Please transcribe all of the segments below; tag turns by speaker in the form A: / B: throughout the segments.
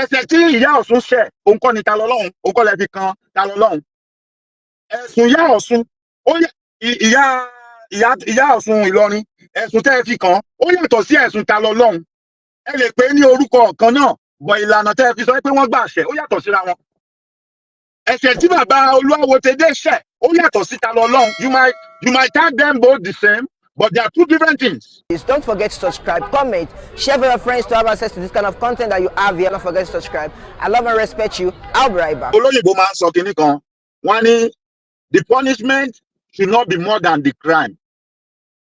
A: ẹ̀ṣẹ̀ tí ìyá Ọ̀ṣun ṣẹ̀ òun kọ́ ni ta lọ́lọ́run òun kọ́ lẹ fi kan ta lọ́lọ́run ẹ̀sùn ìyá Ọ̀ṣun ó ìyá Ọ̀ṣun Ìlọrin ẹ̀sùn tẹ́ ẹ fi kàn ó yàtọ̀ sí ẹ̀sùn ta lọ́lọ́run ẹ lè pè é ní orúkọ kan náà bọ̀ ìlànà tẹ́ ẹ fi sọ pé wọ́n gbà ṣẹ̀ ó yàtọ̀ síra wọn ẹ̀ṣẹ̀ tí bàbá Olúawo Tedé ṣẹ̀ ó yàtọ̀ sí ta lọ́lọ́run you might tag them both the same but they are two different things.
B: Please don't forget to subscribe, comment, share with your friends to have access to this kind of content that you have here. Don't forget to subscribe. I love and respect you. I'll be right back.
A: Olóyìnbó máa ń sọ kinní kan wọ́n ní the punishment should not be more than the crime.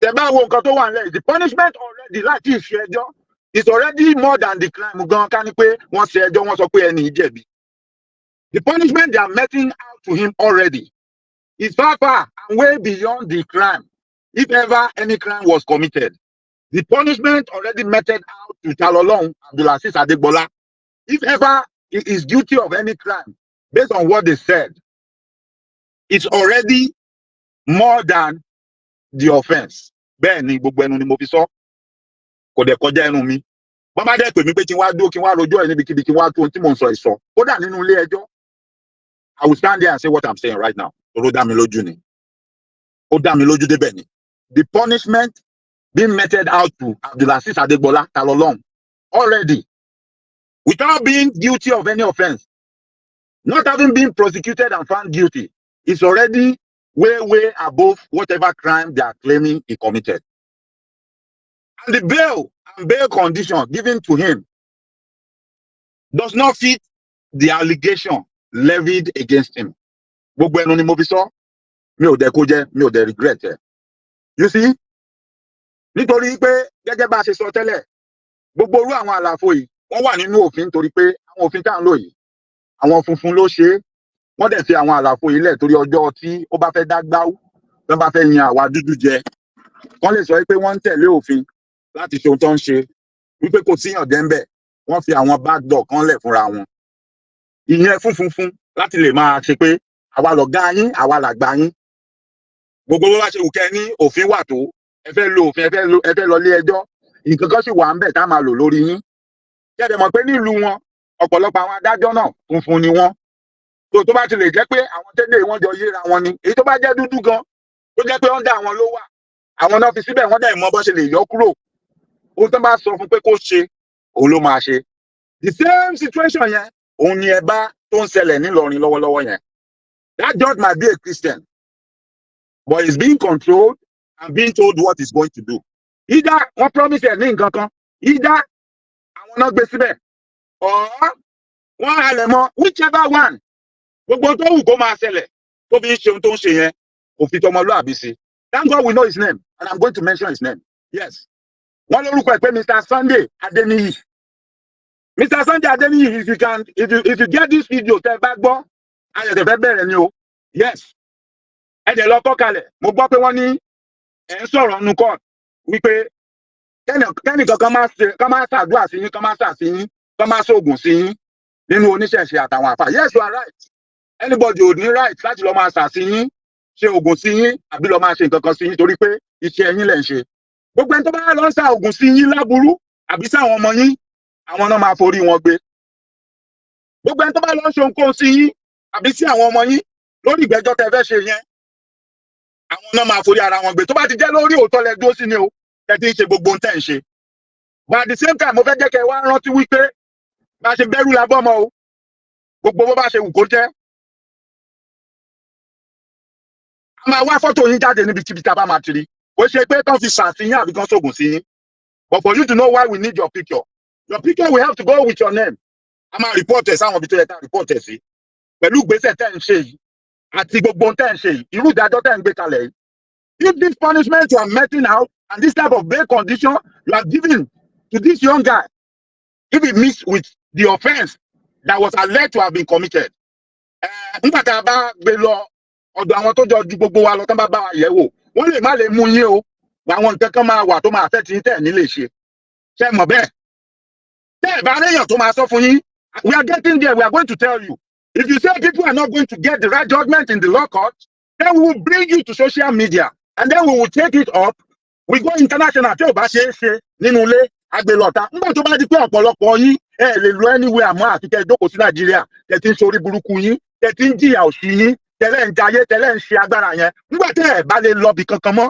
A: Tẹ́ bá wo nǹkan tó wà nílẹ̀ the punishment already láti ìṣe ẹjọ́ is already more than the crime gan ká ní pé wọ́n ṣe ẹjọ́ wọ́n sọ pé ẹni ìjẹ̀bi. The punishment they are meting out to him already is far and way beyond the crime. If ever any crime was committed, the punishment already meted out to Talolong Abdulaziz Adegbola. If ever he is guilty of any crime, based on what they said, it's already more than the offense. Bẹ́ẹ̀ni gbogbo ẹnu ni mo fi sọ, kò dẹ̀ kọjá ẹnu mi. Wọ́n máa dẹ́ pè mí pé kí n wá dúró kí n wá rojọ́ ẹ̀ níbikíbi kí n wá tó ohun tí mò ń sọ ìsọ. Kódà nínú ilé ẹjọ́, I will stand there and say what I'm saying right now. Ó dá mi lójú ni. Ó dá mi lójú débẹ̀ ni. The punishment being meted out to Abdulaziz Adegbola Talolong already, without being guilty of any offense, not having been prosecuted and found guilty, is already way above whatever crime they are claiming he committed. And the bail and bail condition given to him does not fit the allegation levied against him. Gbogbo ẹnu ni mo fi sọ, mi ò dẹ̀ kó jẹ́, mi ò dẹ̀ regret ẹ̀. You see, nítorí pé gẹ́gẹ́ bá a ṣe sọ tẹ́lẹ̀, gbogbo orú àwọn àlàfo yìí wọ́n wà nínú òfin nítorí pé àwọn òfin tá à ń lò yìí, àwọn funfun ló ṣe é, wọ́n dẹ̀ fi àwọn àlàfo yìí lẹ̀ torí ọjọ́ tí ó bá fẹ́ dá gbáwú, tí wọ́n bá fẹ́ yan àwa dúdú jẹ, wọ́n lè sọ pé wọ́n ń tẹ̀lé òfin láti ṣe ohun tó ń ṣe, wípé kò síyàn dẹ́ńbẹ̀, wọ́n fi àwọn backdoor kan lẹ̀ fúnra wọn. Ìyẹn funfun láti lè máa ṣe pé àwa lọ̀gá yín, àwa làgbà yín. Gbogbo bó bá ṣe wù kẹ́ ní òfin wà tó ẹ fẹ́ lo òfin ẹ fẹ́ lọ lé ẹjọ́ nǹkan kan sì wà ń bẹ̀ tá a máa lò lórí yín kẹ́ẹ̀dẹ̀ mọ̀ pé nílùú wọn ọ̀pọ̀lọpọ̀ àwọn adájọ́ náà funfun ni wọ́n tó bá ti lè jẹ́ pé àwọn tẹ́lẹ̀ wọ́n jọ yéra wọn ni èyí tó bá jẹ́ dúdú gan tó jẹ́ pé ọ̀ndà àwọn ló wà àwọn náà fi síbẹ̀ wọ́n dẹ̀ mọ̀ bó ṣe lè yọ kúrò ohun tó bá sọ fún pé kó ṣe òun ló máa ṣe the same situation yẹn òun ni ẹ bá tó ń ṣẹlẹ̀ nílọrin lọ́wọ́lọ́wọ́ yẹn that judge might be a Christian but he's being controlled and being told what he's going to do. Either wọ́n promise ẹ̀ ní nǹkan kan, either àwọn náà gbé síbẹ̀, or wọ́n halẹ̀ mọ́ whichever one. Gbogbo tó wù kó máa ṣẹlẹ̀ tó fi ń ṣe ohun tó ń ṣe yẹn kò fi tọmọlúàbí sí. Thank God we know his name and I'm going to mention his name. Yes. Wọ́n lórúkọ ẹ̀ pé Mr. Sunday Adeniyi. Mr. Sunday Adeniyi, if you get this video tẹ́ bá gbọ́, ayọ̀tẹ̀ fẹ́ bẹ̀rẹ̀ ni o. Yes. Ẹ̀jẹ̀ lọ kọ́ kalẹ̀, mo gbọ́ pé wọ́n ní ẹ̀ ń sọ̀rọ̀ nínú court wípé kẹ́nìkan kan máa ṣàdúrà sí yín, kan máa ṣà sí yín, kan máa ṣoògùn sí yín nínú oníṣẹ̀ṣe àtàwọn àfà. Yes, you are right. Anybody ò ní right láti lọ máa ṣà sí yín, ṣe oògùn sí yín, àbí lọ máa ṣe nǹkan kan sí yín torí pé iṣẹ́ yín lẹ̀ ń ṣe. Gbogbo ẹni tó bá lọ ń ṣà oògùn sí yín láburú àbí sáwọn ọmọ yín, àwọn náà máa forí wọn gbé. Gbogbo ẹni tó bá lọ ń ṣe ohunkóhun sí yín àbí sí àwọn ọmọ yín lórí ìgbẹ́jọ́ tẹ́ fẹ́ ṣe yẹn, àwọn náà máa forí ara wọn gbé tó bá ti jẹ́ lórí òótọ́ lẹ dúró sí ni o tẹ́ ti ń ṣe gbogbo ohun tẹ́ ń ṣe. But at the same time mo fẹ́ jẹ́ kẹ́ wá rántí wípé bá ṣe bẹ̀rù la bọ́mọ o gbogbo bó bá ṣe wù kó jẹ́. A máa wá fọ́tò yín jáde níbikíbi tá a bá máa tiri kò ṣe pé kán fi ṣàṣìyàn àbí kán ṣoògùn sí yín. But for you to know why we need your picture will have to go with your name. A máa report ẹ̀ sáwọn ibi tó yẹ ká report ẹ̀ sí pẹ̀lú ìgbésẹ̀ tẹ́ ń ṣe yìí àti gbogbo ohun tẹ́ ń ṣe yìí irú ìdájọ́ tẹ́ ń gbé kalẹ̀ yìí. If this punishment you are meting out and this type of bail condition you are giving to this young guy, if it meets with the offense that was alleged to have been committed, nígbà tá a bá gbé lọ ọ̀dọ̀ àwọn tó jọ ju gbogbo wa lọ tán bá bá wa yẹ̀ wò wọ́n lè má lè mú yín o àwọn nǹkan kan máa wà tó máa fẹ́ tí yín tẹ̀ ní lè ṣe ṣe mọ̀ bẹ́ẹ̀ tẹ́ ẹ̀ bá réyàn tó máa sọ fún yín we are getting there. We are going to tell you. If you say people are not going to get the right judgment in the law court, then we will bring you to social media and then we will take it up. We go international. Tí o bá ṣe é ṣe nínú ilé agbe lọ́ta nígbà tó bá di pé ọ̀pọ̀lọpọ̀ yín ẹ lè lọ anywhere àmọ́ àti kẹ́ jókòó sí Nàìjíríà tẹ́ ti ń ṣorí burúkú yín tẹ́ ti ń jìyà òṣì yín tẹ́lẹ̀ ń jayé tẹ́lẹ̀ ń ṣe agbára yẹn nígbà tẹ́ ẹ bá lè lọ bì kankan mọ́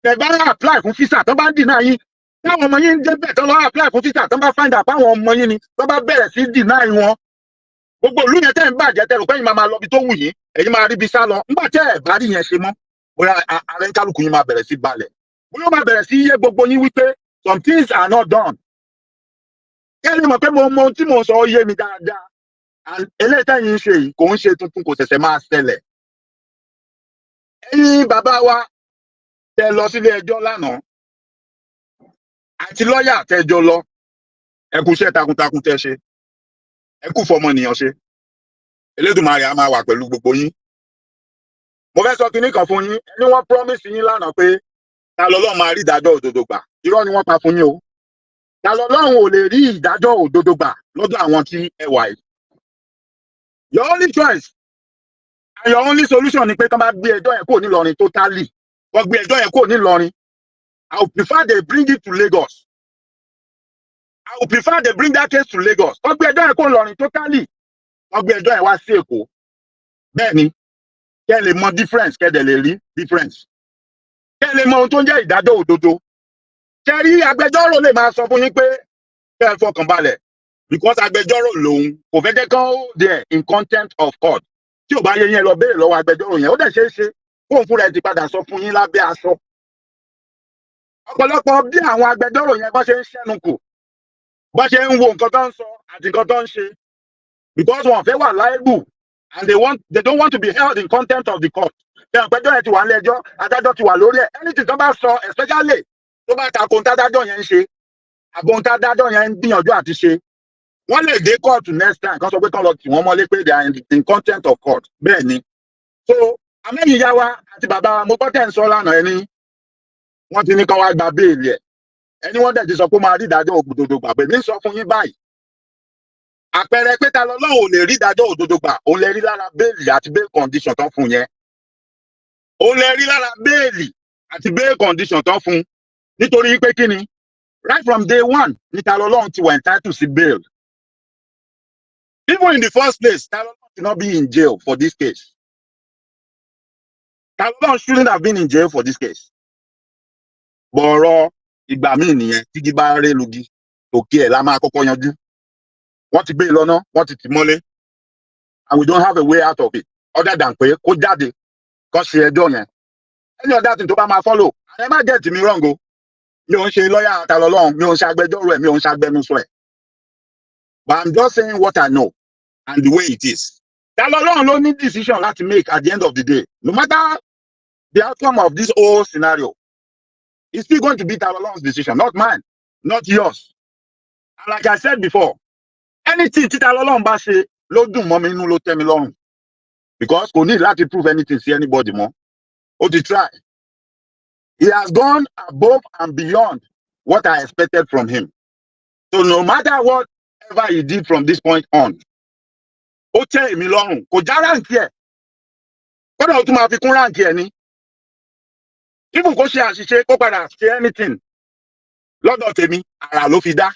A: tẹ́ bá apply fún visa tó bá ń deny yín táwọn ọmọ yín ń débẹ̀ tó lọ apply fún visa tó bá find out páwọn ọmọ yín ni tó bá bẹ̀rẹ̀ sí deny wọn gbogbo ìlú yẹn tẹ́ ń bàjẹ́ tẹ́ rò pé yín máa lọ bí tó wù yín ẹ̀yin máa rí bí sá lọ nígbà tẹ́ ẹ bá rí yẹn ṣe mọ́ bóyá ààrẹ ń kálukú yín máa bẹ̀rẹ̀ sí balẹ̀ bóyá ó máa bẹ̀rẹ̀ sí yé gbogbo yín wípé some things are not done kẹ́lí mọ̀ pé mo mọ ohun tí mo sọ ó yé mi dáadáa eléyìí tẹ́yìn ń ṣe yìí kò ń ṣe tuntun kò ṣẹ̀ṣẹ̀ máa ṣẹlẹ̀ ẹ̀yin bàbá wa tẹ́ lọ sílé ẹjọ́ lánàá àti lọ́ọ̀yà tẹ́jọ lọ ẹ kú iṣẹ́ takuntakun tẹ́ ṣe ẹ kú fọmọnìyàn ṣe Elédùmarè á máa wà pẹ̀lú gbogbo yín mo fẹ́ sọ kinní kan fún yín ẹni wọ́n promise yín lánàá pé ta lọ́lọ́run máa rí ìdájọ́ òdodo gbà irọ́ ni wọ́n pa fún yín o ta lọ́lọ́run ò lè rí ìdájọ́ òdodo gbà lọ́dọ̀ àwọn tí ẹ wà yìí your only choice and your only solution ni pé kán bá gbé ẹjọ́ yẹn kúrò nílọrin totally wọ́n gbé ẹjọ́ yẹn kúrò nílọrin I would prefer they bring it to Lagos I would prefer they bring that case to Lagos wọ́n gbé ẹjọ́ yẹn kúrò nílọrin totally wọ́n gbé ẹjọ́ yẹn wá sí Èkó bẹ́ẹ̀ ni kẹ́ ẹ lè mọ difference kẹ́ ẹ dẹ̀ lè rí difference kẹ́ ẹ lè mọ ohun tó ń jẹ́ ìdájọ́ òdodo kẹ́ rí agbẹjọ́rò lè máa sọ fún yín pé kẹ́ ẹ fọkàn balẹ̀ because agbẹjọ́rò lòun kò fẹ́ jẹ́ kán there in contempt of court tí ò bá yẹ yẹn lọ béèrè lọ́wọ́ agbẹjọ́rò yẹn ó dẹ̀ ṣeé ṣe kóun fúnra ẹ̀ ti padà sọ fún yín lábẹ́ aṣọ ọ̀pọ̀lọpọ̀ bí àwọn agbẹjọ́rò yẹn bá ṣe ń ṣẹ́nu kù bá ṣe ń wo nǹkan tó ń sọ àti nǹkan tó ń ṣe because wọn fẹ́ wà liable and they don't want to be held in contempt of the court ṣe àpẹjọ́ yẹn ti wà nílé ẹjọ́ adájọ́ ti wà lórí ẹ̀ anything tó bá sọ especially tó bá ta kóńtà adájọ́ yẹn ń ṣe àbóńtà adájọ́ yẹn ń gbìyànjú àti ṣe wọ́n lè dé court next time kan sọ pé kán lọ tì wọ́n mọ́lé pé they are in contempt of court bẹ́ẹ̀ ni so amẹ́yìn yá wa àti bàbá wa mo gbọ́ tẹ̀ ń sọ lánàá ẹni wọ́n ti ní kán wá gba béèlì ẹ̀ ẹni wọ́n dẹ̀ ti sọ pé máa rí ìdájọ́ òdodo gbà pé ní sọ fún yín báyìí àpẹẹrẹ pé ta lọ́lọ́run ò lè rí ìdájọ́ òdodo gbà òun lè rí lára béèlì àti bail condition tán fún yẹn òun lè rí lára béèlì àti bail condition tán fún nítorí pé kí ni right from day one ní ta lọ́lọ́run ti wà entitled sí bail even in the first place ta lọ́lọ́run should not be in jail for this case ta lọ́lọ́run shouldn't have been in jail for this case bọ̀ọ̀rọ̀ ìgbà míì nìyẹn tígi bá ré lugi òkè ẹ̀ la máa kọ́kọ́ yanjú wọ́n ti gbé e lọ́nà wọ́n ti tì mọ́lé and we don't have a way out of it other than pé kó jáde kó ṣe ẹjọ́ yẹn any other thing tó bá máa follow and ẹ má get me wrong o mi ò ń ṣe lọ́yà àtàlọ́lọ́run mi ò ń ṣe agbẹjọ́rò ẹ̀ mi ò ń ṣe agbẹnusọ ẹ̀ but I'm just saying what I know and the way it is àtàlọ́lọ́run ló ní decision láti make at the end of the day no matter the outcome of this whole scenario it's still going to be àtàlọ́lọ́run's decision not mine not yours and like I said before anything tí àtàlọ́lọ́run bá ṣe ló dùn mọ́ mi inú ló tẹ́ mi lọ́rùn because kò ní láti prove anything sí anybody mọ́ ó ti try he has gone above and beyond what I expected from him so no matter whatever he did from this point on ó tẹ́ èmi lọ́rùn kò já ráǹkì ẹ̀ kódà ó tún máa fi kún ráǹkì ẹ̀ ni even kó ṣe àṣìṣe kó padà ṣe anything lọ́dọ̀ tèmi àrà ló fi dá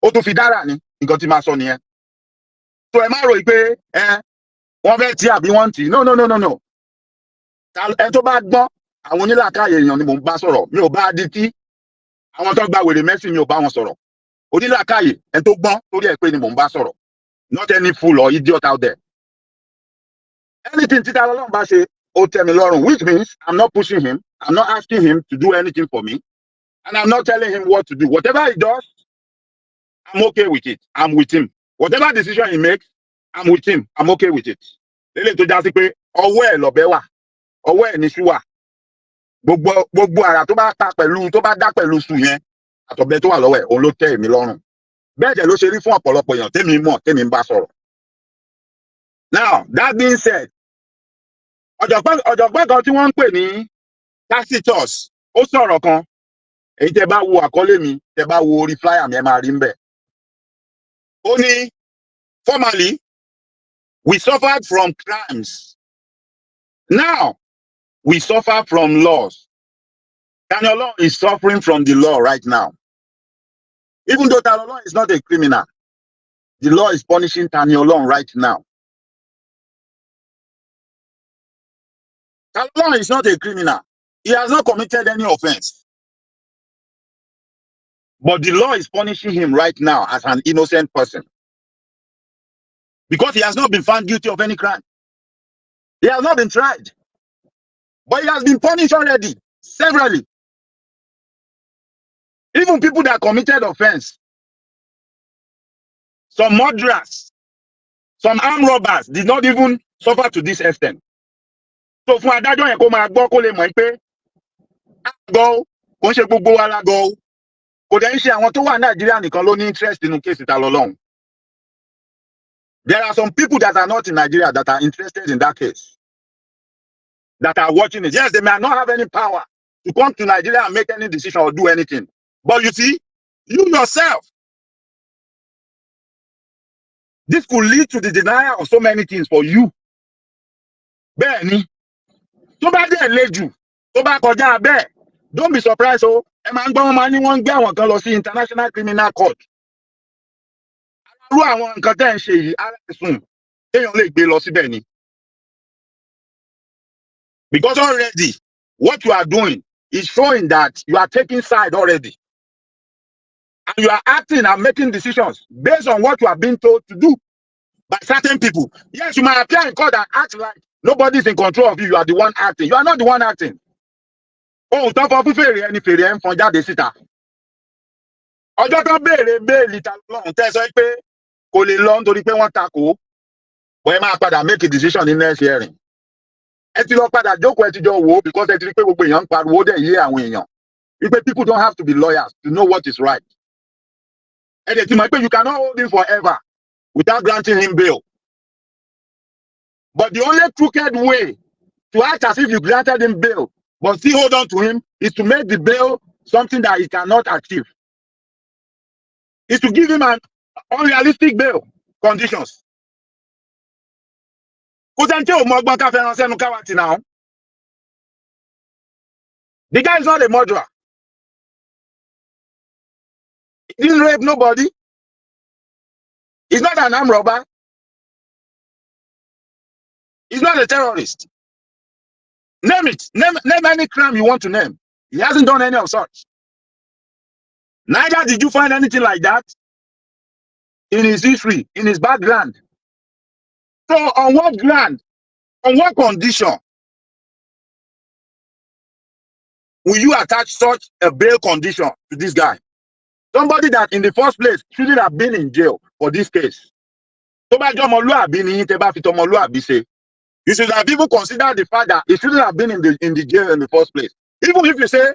A: ó tún fi dára ni nǹkan tí máa sọ nìyẹn so ẹ má rò pé wọ́n fẹ́ tí àbí wọ́n tì no ẹ tó bá gbọ́n àwọn onílàkàyè èèyàn ni mò ń bá sọ̀rọ̀ mi ò bá di tí àwọn tó gba wèrè mẹ́sìn mi ò bá wọn sọ̀rọ̀ onílàkàyè ẹ tó gbọ́n torí ẹ pé ni mò ń bá sọ̀rọ̀ not any fool or idiot out there anything tí àtàlọ́lọ́run bá ṣe ó tẹ́ mi lọ́rùn which means I'm not pushing him I'm not asking him to do anything for me and I'm not telling him what to do whatever he does I'm okay with it I'm with him whatever decision he makes I'm with him I'm okay with it lélẹ̀ tó já sí pé ọwọ́ ẹ̀ lọ̀bẹ wà ọwọ́ ẹ̀ ní ṣú wà gbogbo àrà tó bá dá pẹ̀lú ṣù yẹn àtọ̀bẹ tó wà lọ́wọ́ ẹ̀ òun ló tẹ́ èmi lọ́rùn bẹ́ẹ̀ jẹ́ ló ṣe rí fún ọ̀pọ̀lọpọ̀ èèyàn tèmi mọ̀ tèmi ń bá sọ̀rọ̀ now that being said ọ̀jọ̀gbọ́n kan tí wọ́n ń pè ní Tacitus ó sọ̀rọ̀ kan èyí tẹ́ bá wo àkọlé mi tẹ́ bá wo orí flyer mi ẹ máa rí ń bẹ̀ ó ní formerly we suffered from crimes now we suffer from laws. Daniel is suffering from the law right now. Even though Talolong is not a criminal, the law is punishing Taniolong right now. Talolong is not a criminal. He has not committed any offense. But the law is punishing him right now as an innocent person. Because he has not been found guilty of any crime. He has not been tried. But he has been punished already, severally. Even people that committed offense, some murderers, some armed robbers did not even suffer to this extent. So fún adájọ́ yẹn kó máa gbọ́ kó lè mọ̀ pé àgọ́ kò ń ṣe gbogbo wa lágọ́ kò dẹ̀ ń ṣe àwọn tó wà Nàìjíríà nìkan ló ní interest nínú kéèsì Talolong. There are some people that are not in Nigeria that are interested in that case, that are watching it. Yes, they may not have any power to come to Nigeria and make any decision or do anything. But you see, you yourself, this could lead to the denial of so many things for you. Bẹ́ẹ̀ni, tó bá dé lejù, tó bá kọjá bẹ́ẹ̀, don't be surprised o. Ẹ máa ń gbọ́ wọn máa ní wọ́n ń gbé àwọn kan lọ sí International Criminal Court. Irú àwọn nǹkan tẹ́ ń ṣe yìí, ara ẹ̀sùn téèyàn lè gbé lọ síbẹ̀ ni. Because already, what you are doing is showing that you are taking side already. And you are acting and making decisions based on what you are being told to do by certain people. Yes, you might appear in court and act like nobody is in control of you. You are the one acting. You are not the one acting. Oh, top of fèrè ẹni fèrè ẹ̀ ń fọn jáde síta. Ọjọ́ kan béèrè béèlì Talolong tẹ́ sọ pé kò lè lọ nítorí pé wọ́n takò. Wọ́n máa padà make a decision in next hearing. Ẹ ti lọ padà jókòó ẹ ti jọ wò ó because ẹ ti rí pé gbogbo èèyàn ń pariwo dẹ̀ yé àwọn èèyàn. Wípé people don't have to be lawyers to know what is right. And you cannot hold him forever without granting him bail. But the only crooked way to act as if you granted him bail, but still hold on to him, is to make the bail something that he cannot achieve. Is to give him an unrealistic bail conditions. Now. The guy is not a murderer. He didn't rape nobody. He's not an armed robber. He's not a terrorist. Name it. Name any crime you want to name. He hasn't done any of such. Neither did you find anything like that in his history, in his background. So on what ground, on what condition will you attach such a bail condition to this guy? Somebody that in the first place shouldn't have been in jail for this case. You should have even considered the fact that he shouldn't have been in the jail in the first place. Even if you say,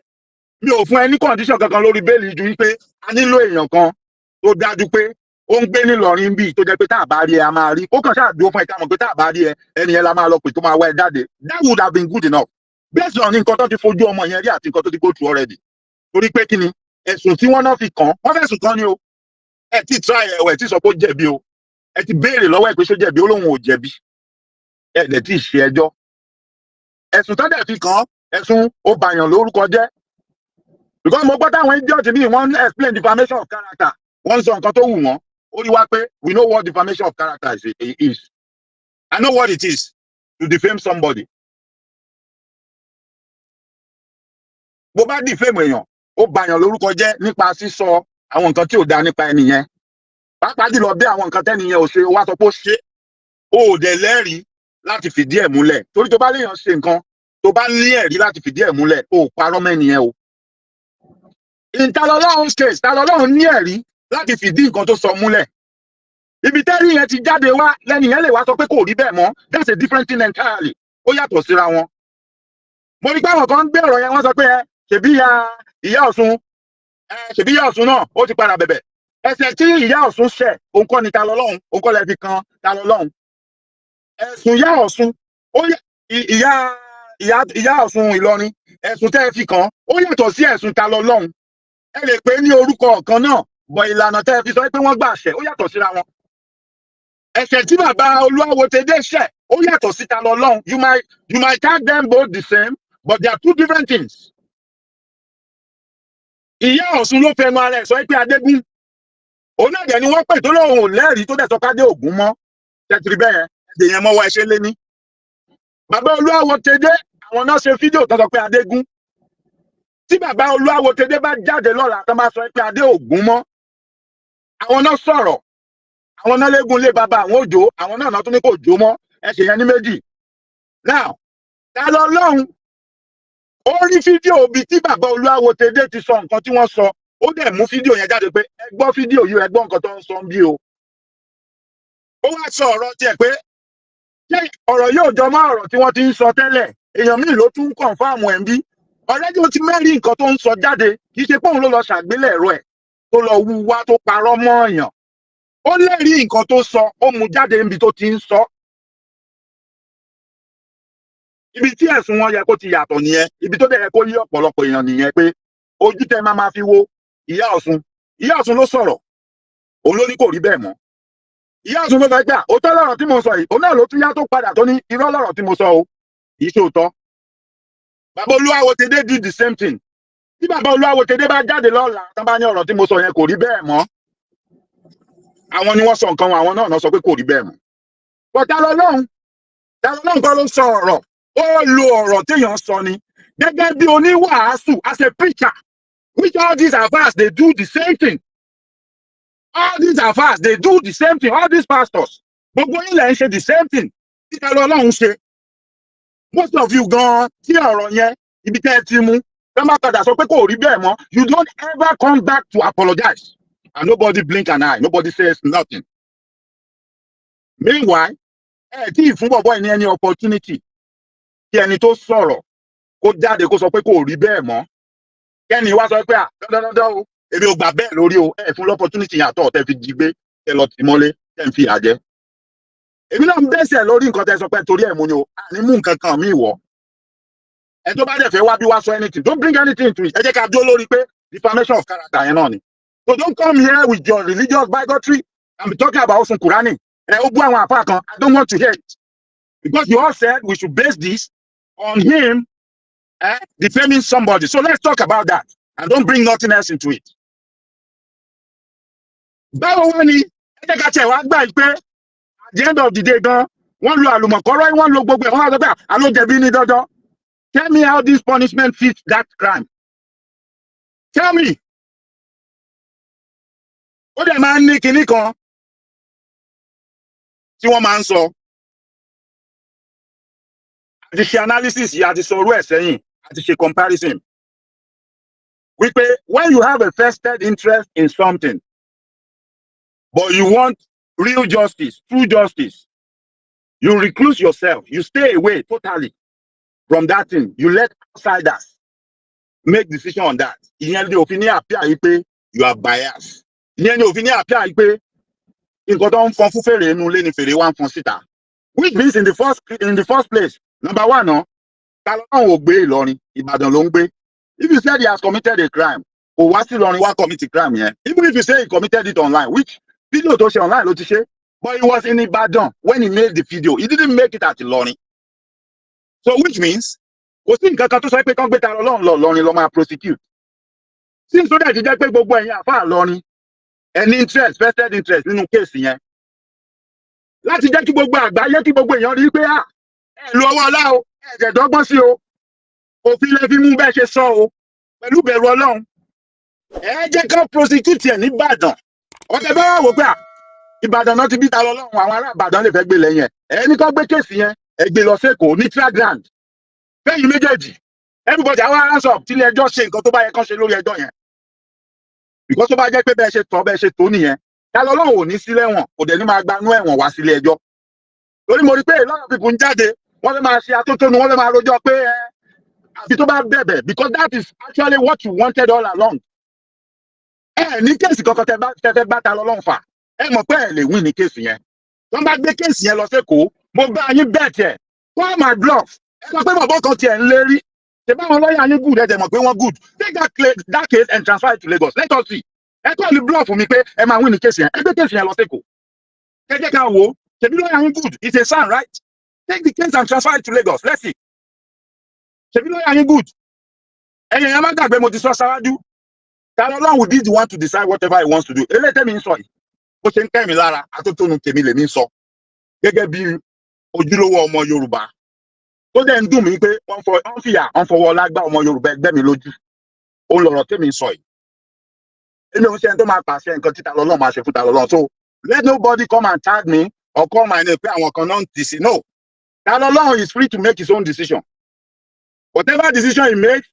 A: mi ò fún any condition kankan lórí bail ju wípé a nílò èèyàn kan tó dájú pé ó ń gbé ní Ìlọrin bí tó jẹ́ pé tá bá rí ẹ a máa rí ó kàn ṣáà dúró fún ẹ ká mọ̀ pé tá bá rí ẹ ẹni yẹn la máa lọ pé tó máa wá ẹ jáde. That would have been good enough based on nǹkan tó ti fojú ọmọ yẹn rí àti nǹkan tó ti go through already. Torí pé kíni ẹ̀sùn tí wọ́n náà fi kàn wọ́n fẹ̀sùn kàn ni o ẹ ti try ẹ ẹ ti sọ pé ó jẹ̀bi o ẹ ti béèrè lọ́wọ́ ẹ pé ṣó jẹ̀bi ó lóun ò jẹ̀bi ẹ lè ti ṣe ẹjọ́ ẹ̀sùn tó dẹ̀ fi kàn ẹ̀sùn ó bàyàn lórúkọ jẹ́. Because mo gbọ́ táwọn idiot mi wọ́n explain defamation of character wọ́n sọ nǹkan tó wù wọ́n ó rí wá pé we know what defamation of character is. I know what it is to defame somebody. Bó bá defame èèyàn ó bàyàn lórúkọ jẹ́ nípa sísọ àwọn nǹkan tí ò dá nípa ẹni yẹn pàápàá jùlọ bí àwọn nǹkan tẹ́ni yẹn ò ṣe wá sọ pé ó ṣe ó dẹ̀ lẹ́rìí láti fìdí ẹ̀ múlẹ̀ torí tó bá léèyàn ṣe nǹkan tó bá ní ẹ̀rí láti fìdí ẹ̀ múlẹ̀ ó parọ́ mẹ́ni yẹn o. In Talolong's case, Talolong ní ẹ̀rí láti fìdí nǹkan tó sọ múlẹ̀. Ibi tẹ́rí yẹn ti jáde wá lẹ́ni yẹn lè wá sọ pé kò rí bẹ́ẹ̀ mọ́. That's a different thing entirely. Ó yàtọ̀ síra wọn. Mo rí pé àwọn kan ń gbé ọ̀rọ̀ yẹn wọ́n sọ pé ṣèbí ìyá Ọ̀ṣun ṣèbí ìyá Ọ̀ṣun náà ó ti padà bẹ̀bẹ̀. Ẹ̀ṣẹ̀ tí ìyá Ọ̀ṣun ṣẹ̀ òun kọ́ ni Talolong òun kọ́ lẹ fi kan Talolong. Ẹ̀sùn ìyá Ọ̀ṣun ìyá Ọ̀ṣun Ìlọrin ẹ̀sùn tẹ́ fi kàn ó yàtọ̀ sí ẹ̀sùn Talolong. Ẹ lè pè ní orúkọ kan náà bọ̀ ìlànà tẹ́ fi sọ pé wọ́n gbà ṣẹ̀ ó yàtọ̀ síra wọn. Ẹ̀ṣẹ̀ tí bàbá Olúwawòtedé ṣẹ̀ ó yàtọ̀ sí Talolong. You might tag them both the same but they are two different things. Ìyá Ọ̀ṣun ló fẹnu ara ẹ̀ sọ pé Adégún òun náà dẹ̀ ni wọ́n pè tó lóun ò lẹ́rìí tó dẹ̀ sọ ká dé Ògún mọ́ tẹ̀tìrì bẹ́ẹ̀ ẹ̀dẹ̀ yẹn mọ́wọ́ ẹṣẹ́ lé ní. bàbá Olúawo Tedé àwọn náà ṣe fídíò tó sọ pé Adégún tí bàbá Olúawo Tedé bá jáde lọ́la tó máa sọ pé adé Ògún mọ́ àwọn náà sọ̀rọ̀ àwọn náà légún lé bàbá àwọn òjò àwọn náà tún ní kò jó mọ́ ẹ̀ṣẹ̀ yẹn ní méjì. now ta lọ lọ́hùn ó rí fídíò ibi tí bàbá Olúawo Tedé ti sọ nǹkan tí wọ́n sọ ó dẹ̀ mú fídíò yẹn jáde pé ẹ gbọ́ fídíò yìí ẹ gbọ́ nǹkan tó ń sọ bí o. ó wá sọ ọ̀rọ̀ tiẹ̀ pé ṣé ọ̀rọ̀ yóò jọ mọ́ ọ̀rọ̀ tí wọ́n ti ń sọ tẹ́lẹ̀ èèyàn míì ló tún kọ̀ǹfàmù ẹ̀ ń bí ọ̀rẹ́dí ó ti mẹ́rin nǹkan tó ń sọ jáde kì í ṣe pé òun ló lọ ṣàgbélẹ̀rọ ẹ̀ tó lọ wú wá tó parọ́ mọ́ èèyàn ó lẹ́rìí nǹkan tó sọ ó mú jáde níbi tó ti ń sọ. ibi tí ẹ̀sùn wọn yẹ kó ti yàtọ̀ nìyẹn ibi tó dẹ̀ yẹ kó yí ọ̀pọ̀lọpọ̀ èèyàn nìyẹn pé ojú tẹ máa fi wo ìyá Ọ̀ṣun ló sọ̀rọ̀ òun ló ní kò rí bẹ́ẹ̀ mọ́ ìyá Ọ̀ṣun ló sọ pé òótọ́ lọ́rọ̀ tí mo sọ yìí òun náà ló tún yá tó padà tó ní irọ́ lọ́rọ̀ tí mo sọ o kìí ṣe òótọ́. bàbá Olúawo Tedé did the same thing tí bàbá Olúawo Tedé bá jáde lọ́la tán bá ní ọ̀rọ̀ tí mo sọ yẹn kò rí bẹ́ẹ̀ mọ́ àwọn ni wọ́n sọ nǹkan wọn àwọn náà sọ pé kò rí bẹ́ẹ̀ mọ́. bọ́tà lọ́lọ́run kan ló sọ ọ̀rọ̀ ó lo ọ̀rọ̀ téèyàn sọ ni gẹ́gẹ́ bí oníwàásù as a preacher which all these affairs they do the same thing. All these affairs, they do the same thing. All these pastors, gbogbo yín lẹ ń ṣe the same thing. Títẹ̀ lọ Ọlọ́run ṣe. Most of you gan tí ọ̀rọ̀ yẹn ibi tẹ́ ẹ ti mú. Tẹ́ máa padà sọ pé kò rí bẹ́ẹ̀ mọ́. You don't ever come back to apologize. And nobody blink an eye. Nobody says nothing. Meanwhile, tí ìfún bọ̀bọ̀ yìí ní any opportunity kí ẹni tó sọ̀rọ̀ kó jáde kó sọ pé kò rí bẹ́ẹ̀ mọ́. Kẹ́ni wá sọ pé dandandan o. Èmi ò gbà bẹ́ẹ̀ lórí o ẹ fún l'opportunity yàtọ̀ tẹ́ fi jí gbé tẹ́ lọ tì mọ́lé tẹ́ ń fi àjẹ́. èmi náà ń bẹ́sẹ̀ lórí nǹkan tẹ́ sọ pé torí ẹ̀ mú ni o àní mú nǹkan kan mí wọ̀. ẹ tó bá dẹ̀ fẹ́ wá bí wá sọ anything don't bring anything to it ẹ jẹ́ ká dúró lórí pé defamation of character yẹn náà ni. so don't come here with your religious bigotry and be talking about Osun Kurani. Ó bú àwọn àfáà kan I don't want to hear it because you all said we should base this on him defaming somebody so let's talk about that and don't bring nothing else into it. báwo wọ́n ní ẹ̀jẹ̀ ká tiẹ̀ wá gbà pé at the end of the day gan wọ́n lo àlùmọ̀kọ́rọ́ wọ́n lo gbogbo ẹ̀ wọ́n wá sọ pé àló jẹ̀bi ní dandan. Tell me how this punishment fits that crime. Tell me. ó dẹ̀ máa ń ní kinní kan tí wọ́n máa ń sọ àti ṣe analysis yìí àti sọ orú ẹ̀ sẹ́yìn àti ṣe comparison wípé when you have a vested interest in something but you want real justice, true justice, you recluse yourself, you stay away totally from that thing, you let outsiders make decision on that. Ìyẹn ni òfin ní àpíà yìí pé you are biased. Ìyẹn ni òfin ní àpíà yìí pé nǹkan tó ń fọn fún fèrè inú ilé ni fèrè wá ń fọn síta. Which means in the first place, number one, no, ta lọ́rùn ò gbé Ìlọrin, Ìbàdàn ló ń gbé. If you said he has committed a crime, kò wá sí Ìlọrin wá commit a crime yẹn. Even if you say he committed it online, which video tó ṣe online ló ti ṣe, but he was in Ibadan when he made the video. He didn't make it at Ìlọrin. So which means kò sí nǹkan kan tó sọ pé kán gbé ta lọ́rùn lọ Ìlọrin lọ máa prosecute. Since tó dẹ̀ ti jẹ́ pé gbogbo ẹ̀yin àfáà Ìlọrin any interest, vested interest nínú kéèsì yẹn. Láti jẹ́ kí gbogbo àgbáyé kí gbogbo èèyàn rí pé ẹ lu ọwọ́ ọlá o, ẹ̀jẹ̀ dọ́gbọ́n sí o, òfin lè fi mú bẹ́ẹ̀ ṣe sọ o, pẹ̀lú bẹ̀rù Ọlọ́run. Ẹ jẹ́ ká prosecute ẹ̀ ní Ìbàdàn. Ọ̀tẹ̀ bá wà wò pé Ìbàdàn náà ti bí ta lọ́lọ́run àwọn ará Ìbàdàn lè fẹ́ gbé lẹ́yìn ẹ̀. Ẹ ní kó gbé kéèsì yẹn, ẹ gbé lọ sẹ́kọ̀ọ́ ní Tragrand. Fẹ́yìn méjèèjì, everybody àwọn hands up tí ilé ẹjọ́ ṣe nǹkan tó bá yẹ kán ṣe lórí ẹjọ́ yẹn. Because tó bá jẹ́ pé bẹ́ẹ̀ ṣe tó nìyẹn, ta lọ́lọ́run ò ní sílẹ̀ wọn, kò dẹ̀ ní máa gbanú ẹ̀wọ̀n wá sílé ẹjọ́. Lórí mo rí pé a lot of people ń jáde, wọ́n fẹ́ máa ṣe atótónu, wọ́n fẹ́ máa rojọ́ pé àfi tó bá bẹ̀bẹ̀ because that is actually what you wanted all along. Ní kéèsì kankan tẹ́ fẹ́ bá ta lọ́lọ́run fà, ẹ mọ̀ pé ẹ lè win ní kéèsì yẹn. Wọ́n bá gbé kéèsì yẹn lọ sẹ́kọ̀ọ́, mo bá yín bẹ́ẹ̀ tiẹ̀, call my bluff. Ẹ sọ pé bàbá kan tiẹ̀ ń lérí. Ṣé báwọn lọ́ọ̀yà yín good ẹ dẹ̀ mọ̀ pé wọ́n good. Take that case and transfer it to Lagos. Let us see. Ẹ kọ́ ní bluff mi pé ẹ máa win ní kéèsì yẹn. Ẹ gbé kéèsì yẹn lọ sẹ́kọ̀ọ́. Ẹ jẹ́ ká wò ó. Ṣé bí lọ́ọ̀yà yín good? It's a sign, right? Take the case and transfer it to Lagos. Let's see. Ṣé bí lọ́ọ̀yà yín good? Ẹ̀yin ẹ̀ má gbàgbé mo ti sọ sáwájú. Ta lọ́lọ́run will be the one to decide whatever he wants to do. Eléyìí tẹ́mi ń sọ yìí. bó ṣe ń kẹ́mi lára atótónu tèmi lèmi sọ gẹ́gẹ́ bí ojúlówó ọmọ Yorùbá tó dẹ̀ ń dùn mí pé wọ́n fọwọ́ lágbá ọmọ Yorùbá ẹgbẹ́ mi lójú òun lọ̀rọ̀ tèmi sọ yìí èmi ò ń ṣe ẹni tó máa pàṣẹ nǹkan títa lọ́lọ́run máa ṣe fúta lọ́lọ́run so let nobody come and tag me or call my name pé àwọn kan náà ń tì sí no ta lọ́lọ́run is free to make his own decision whatever decision he makes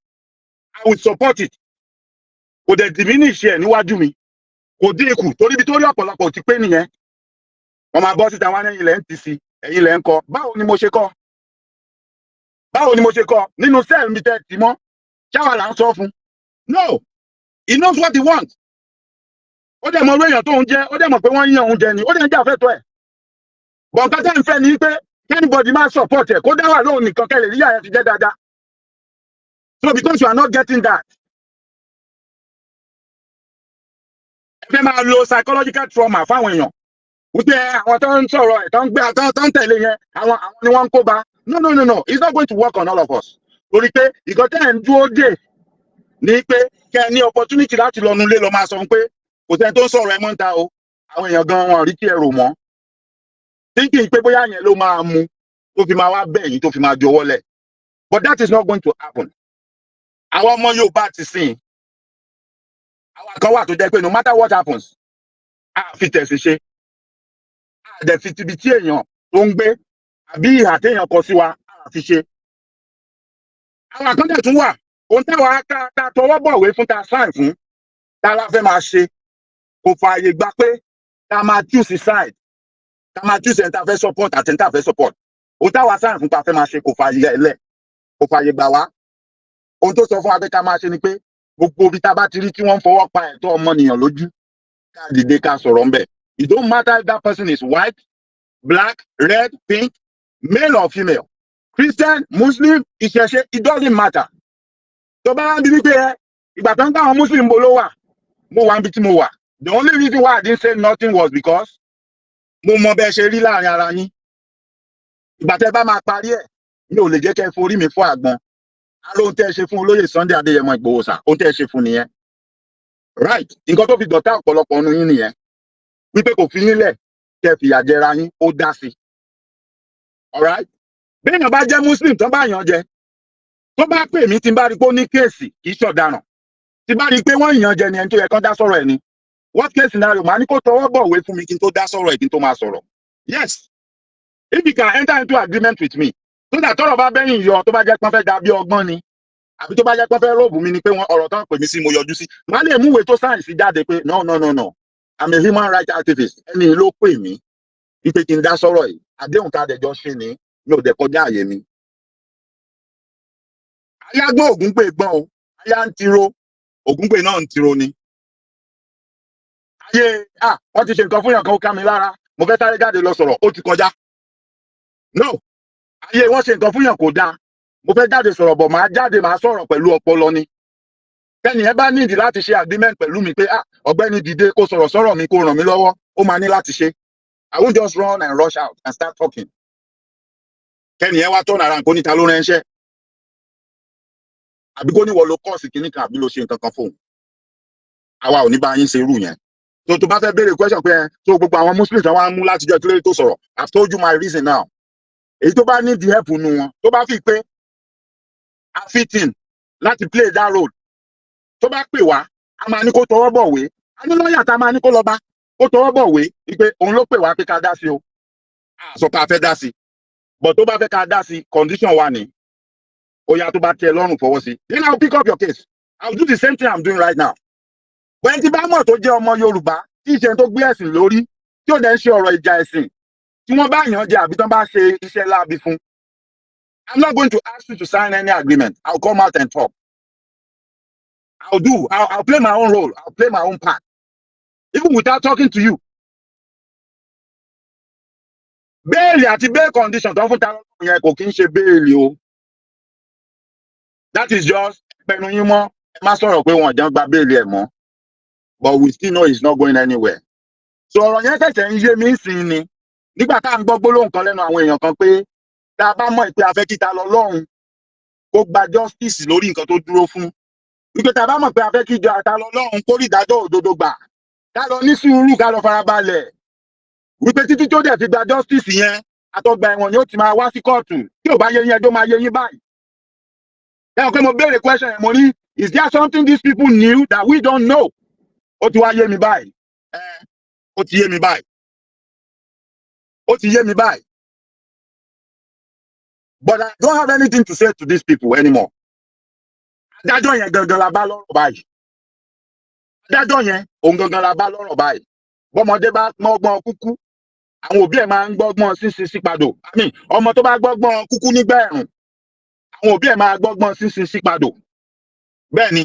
A: I will support it kò dẹ̀ diminish ẹ̀ níwájú mi kò dín ikù torí ibi tó rí ọ̀pọ̀lọpọ̀ ti pé nìyẹn wọ́n máa bọ́ síta wọn ẹ̀yin lẹ́ ń tì sí ẹ̀yin lẹ́ ń kọ báwo ni mo ṣe kọ́ nínú sẹ́ẹ̀lì mi tẹ́ tì mọ́ ṣáwa là ń sọ fún no he knows what he wants ó dẹ̀ mọ̀ orí èèyàn tó ń jẹ́ ó dẹ̀ mọ̀ pé wọ́n ń yàn òun jẹ ni ó dẹ̀ ń jà fẹ́tọ̀ ẹ̀ bọ̀ nǹkan tẹ́ ń fẹ́ ni pé anybody máa support ẹ̀ kó dá wà lóhùn nìkan kẹ́lẹ̀ níyà ẹ̀ ti jẹ́ dáadáa so because you are not getting that ẹ fẹ́ máa lo psychological trauma fáwọn èèyàn wípé àwọn tó ń sọ̀rọ̀ ẹ̀ tó ń gbé tó ń tẹ̀lé yẹn àwọn ni wọ́n ń kó bá no it's not going to work on all of us torí pé ìkan tẹ́ ẹ̀ ń dúró dè ní pé kẹ́ ẹ ní opportunity láti lọ nulẹ̀ lọ máa sọ pé kò sẹ́ni tó ń sọ̀rọ̀ ẹ mọ́ ń ta o àwọn èèyàn gan wọn rí kí ẹ rò mọ́ thinking pé bóyá yẹn ló máa mú tó fi máa wá bẹ̀yìn tó fi máa ju ọwọ́ lẹ̀ but that is not going to happen àwọn ọmọ Yorùbá ti sìn àwọn kan wà tó jẹ́ pé no matter what happens a fi tẹ̀sí ṣe a dẹ̀ fi tibi tí èèyàn tó ń gbé àbí ìhà téèyàn kọ sí wa a fi ṣe àwọn àkàndẹ̀ tún wà ohun táwa ta tọwọ́ bọ̀wé fún ta sign fún ta la fẹ́ máa ṣe kò fààyè gbà pé ta máa choose side ta máa choose ẹni ta fẹ́ support àti ẹni ta fẹ́ support ohun táwa sign fún ta fẹ́ máa ṣe kò fààyè ẹlẹ̀ kò fààyè gbà wá ohun tó sọ fún wa pé ká máa ṣe ni pé gbogbo ibi tá bá ti rí tí wọ́n ń fọwọ́ pa ẹ̀tọ́ ọmọnìyàn lójú ká dìde ká sọ̀rọ̀ ńbẹ̀ it don't matter if that person is white black red pink male or female Christian Muslim ìṣẹ̀ṣe it doesn't matter tó bá wá ń bí wípé ìgbà tó ń gbà àwọn Muslim bo ló wà mo wà níbi tí mo wà the only reason why I didn't say nothing was because mo mọ bẹ́ẹ̀ ṣe rí láàrin ara yín ìgbà tẹ́ bá máa parí ẹ̀ mi ò lè jẹ́ kẹ́ forí mi fọ́ àgbọn alóhun tẹ́ ẹ ṣe fún olóyè Sunday Adéyẹmọ Ìgbòho sà ohun tẹ́ ẹ ṣe fún nìyẹn right nǹkan tó fi dọ̀tá ọ̀pọ̀lọpọ̀ ọ̀nù yín nìyẹn wípé kò fi yín lẹ̀ kẹ́ fìyà jẹra yín ó dá sí alright béèyàn bá jẹ́ Muslim tán bá yàn jẹ tó bá pè mí tí n bá rí pé ó ní kéèsì kì í ṣọ̀daràn tí bá rí pé wọ́n yàn jẹ ni ẹni tó yẹ kán dá sọ̀rọ̀ ẹ̀ ni what case scenario màá ní kó tọwọ́ bọ̀wé fún mi kí n tó dá sọ̀rọ̀ ẹ̀ kí n tó máa sọ̀rọ̀ yes if you can enter into agreement with me so that tọ́rọ̀ bá bẹ́yìn yọ tó bá jẹ́ pọ́n fẹ́ dà bí ọgbọ́n ni àbí tó bá jẹ́ pọ́n fẹ́ rọ́ọ̀bù mi ni pé wọ́n ọ̀rọ̀ tán pè mí sí mo yọjú sí màá lè mú ìwé tó sáyẹ̀nsì jáde pé no I'm a human rights activist ẹni ló pè mí wípé kí n dá sọ̀rọ̀ yìí àdéhùn tá a dẹjọ́ ṣe ni mi ò dẹ̀ kọjá àyè mi. Aya gbọ́ Ògúngbè gbọ́n o aya ń tiro Ògúngbè náà ń tiro ni. Ayé wọ́n ti ṣe nǹkan fún yàn kan ó ká mi lára mo fẹ́ sáré jáde lọ sọ̀rọ̀ ó ti kọjá. No ayé wọ́n ṣe nǹkan fún yàn kò dáa mo fẹ́ jáde sọ̀rọ̀ bọ̀ máa jáde máa sọ̀rọ̀ pẹ̀lú ọpọlọ ni. Kẹ́ni ẹ bá nídìí láti ṣe agreement pẹ̀lú mi pé ọ̀gbẹ́ni dìde kó sọ̀rọ̀ mi kó ràn mí lọ́wọ́ ó máa ní láti ṣe. I won't just run and rush out and start talking. Kẹ́ni ẹ wá tọ́nà ara nǹkan níta ló ránṣẹ́. Àbí kó ní wọ́n lo kọ́ọ̀sì kìíní kan àbí lo ṣe nǹkan kan fóun. Àwa ò ní bá yín ṣe irú yẹn. tó bá fẹ́ béèrè question pé tó gbogbo àwọn Muslims tí wọ́n á mú láti jẹ́ kílódé tó sọ̀rọ̀ I've told you my reason now. Èyí tó bá need the help nu wọn tó bá fi pé a fit in láti play that role tó bá pè wá a máa ní kó tọwọ́ bọ̀wé a ní lọ́ọ̀yà tá a máa ní kó lọ bá kó tọwọ́ bọ̀wé wípé òun ló pè wá pé ká dá sí o sọ pé a fẹ́ dá sí but tó bá fẹ́ ká dá sí condition wa ni ó yá tó bá tẹ́ lọ́rùn fọwọ́ sí then I'll pick up your case I'll do the same thing I'm doing right now. When tí bá mọ̀ tó jẹ́ ọmọ Yorùbá tí ìṣe tó gbé ẹ̀sìn lórí tí ò dẹ̀ ń ṣe ọ̀rọ̀ ìjà ẹ̀sìn tí wọ́n bá yàn jẹ àbí tán bá ṣe iṣẹ́ láabi fún I'm not going to ask you to sign any agreement. I'll come out and talk. I'll play my own role. I'll play my own part. Even without talking to you. Bẹ́ẹ̀lì àti bail condition tó ń fún ta lọ́wọ́ yẹn kò kí ń ṣe bẹ́ẹ̀lì o. That is just pẹnu yín mọ́ ẹ má sọ̀rọ̀ pé wọ́n jẹun gba bẹ́ẹ̀lì ẹ̀ mọ́. But we still know it's not going anywhere. So ọ̀rọ̀ yẹn ṣẹ̀ṣẹ̀ ń yé mi ń sìn ni. Nígbà tá à ń gbọ́ gbólóhùn kan lẹ́nu àwọn èèyàn kan pé tá a bá mọ̀ pé a fẹ́ kí ta lọ lọ́run kó gba justice lórí nǹkan tó dúró fún. Wípé tá a bá mọ̀ pé a fẹ́ kí ta lọ lọ́run kó rí ìdájọ́ òdodo gbà ká lọ ní sùúrù ká lọ farabalẹ̀ wípé títí tó dẹ̀ fi gba justice yẹn àtọgbà ẹ̀wọ̀n ni ó ti máa wá sí kóòtù tí ò bá yé yín ẹjọ́ máa yé yín báyìí. Ẹ pé mo béèrè question yẹn mo ní is there something these people knew that we don't know? Ó ti wá yé mi báyìí. Ó ti yé mi báyìí. Ó ti yé mi báyìí. But I don't have anything to say to these people anymore. Adájọ́ yẹn gangan la bá lọ́rọ̀ báyìí. Adájọ́ yẹn òun gangan la bá lọ́rọ̀ báyìí. Bọ́mọdé bá gbọ́gbọ́n kúkú, àwọn òbí ẹ̀ máa ń gbọ́gbọ́n sísin sípadò. Ọmọ tó bá gbọ́gbọ́n kúkú nígbà ẹ̀rùn, àwọn òbí ẹ̀ máa gbọ́gbọ́n sísin sípadò. Bẹ́ẹ̀ ni,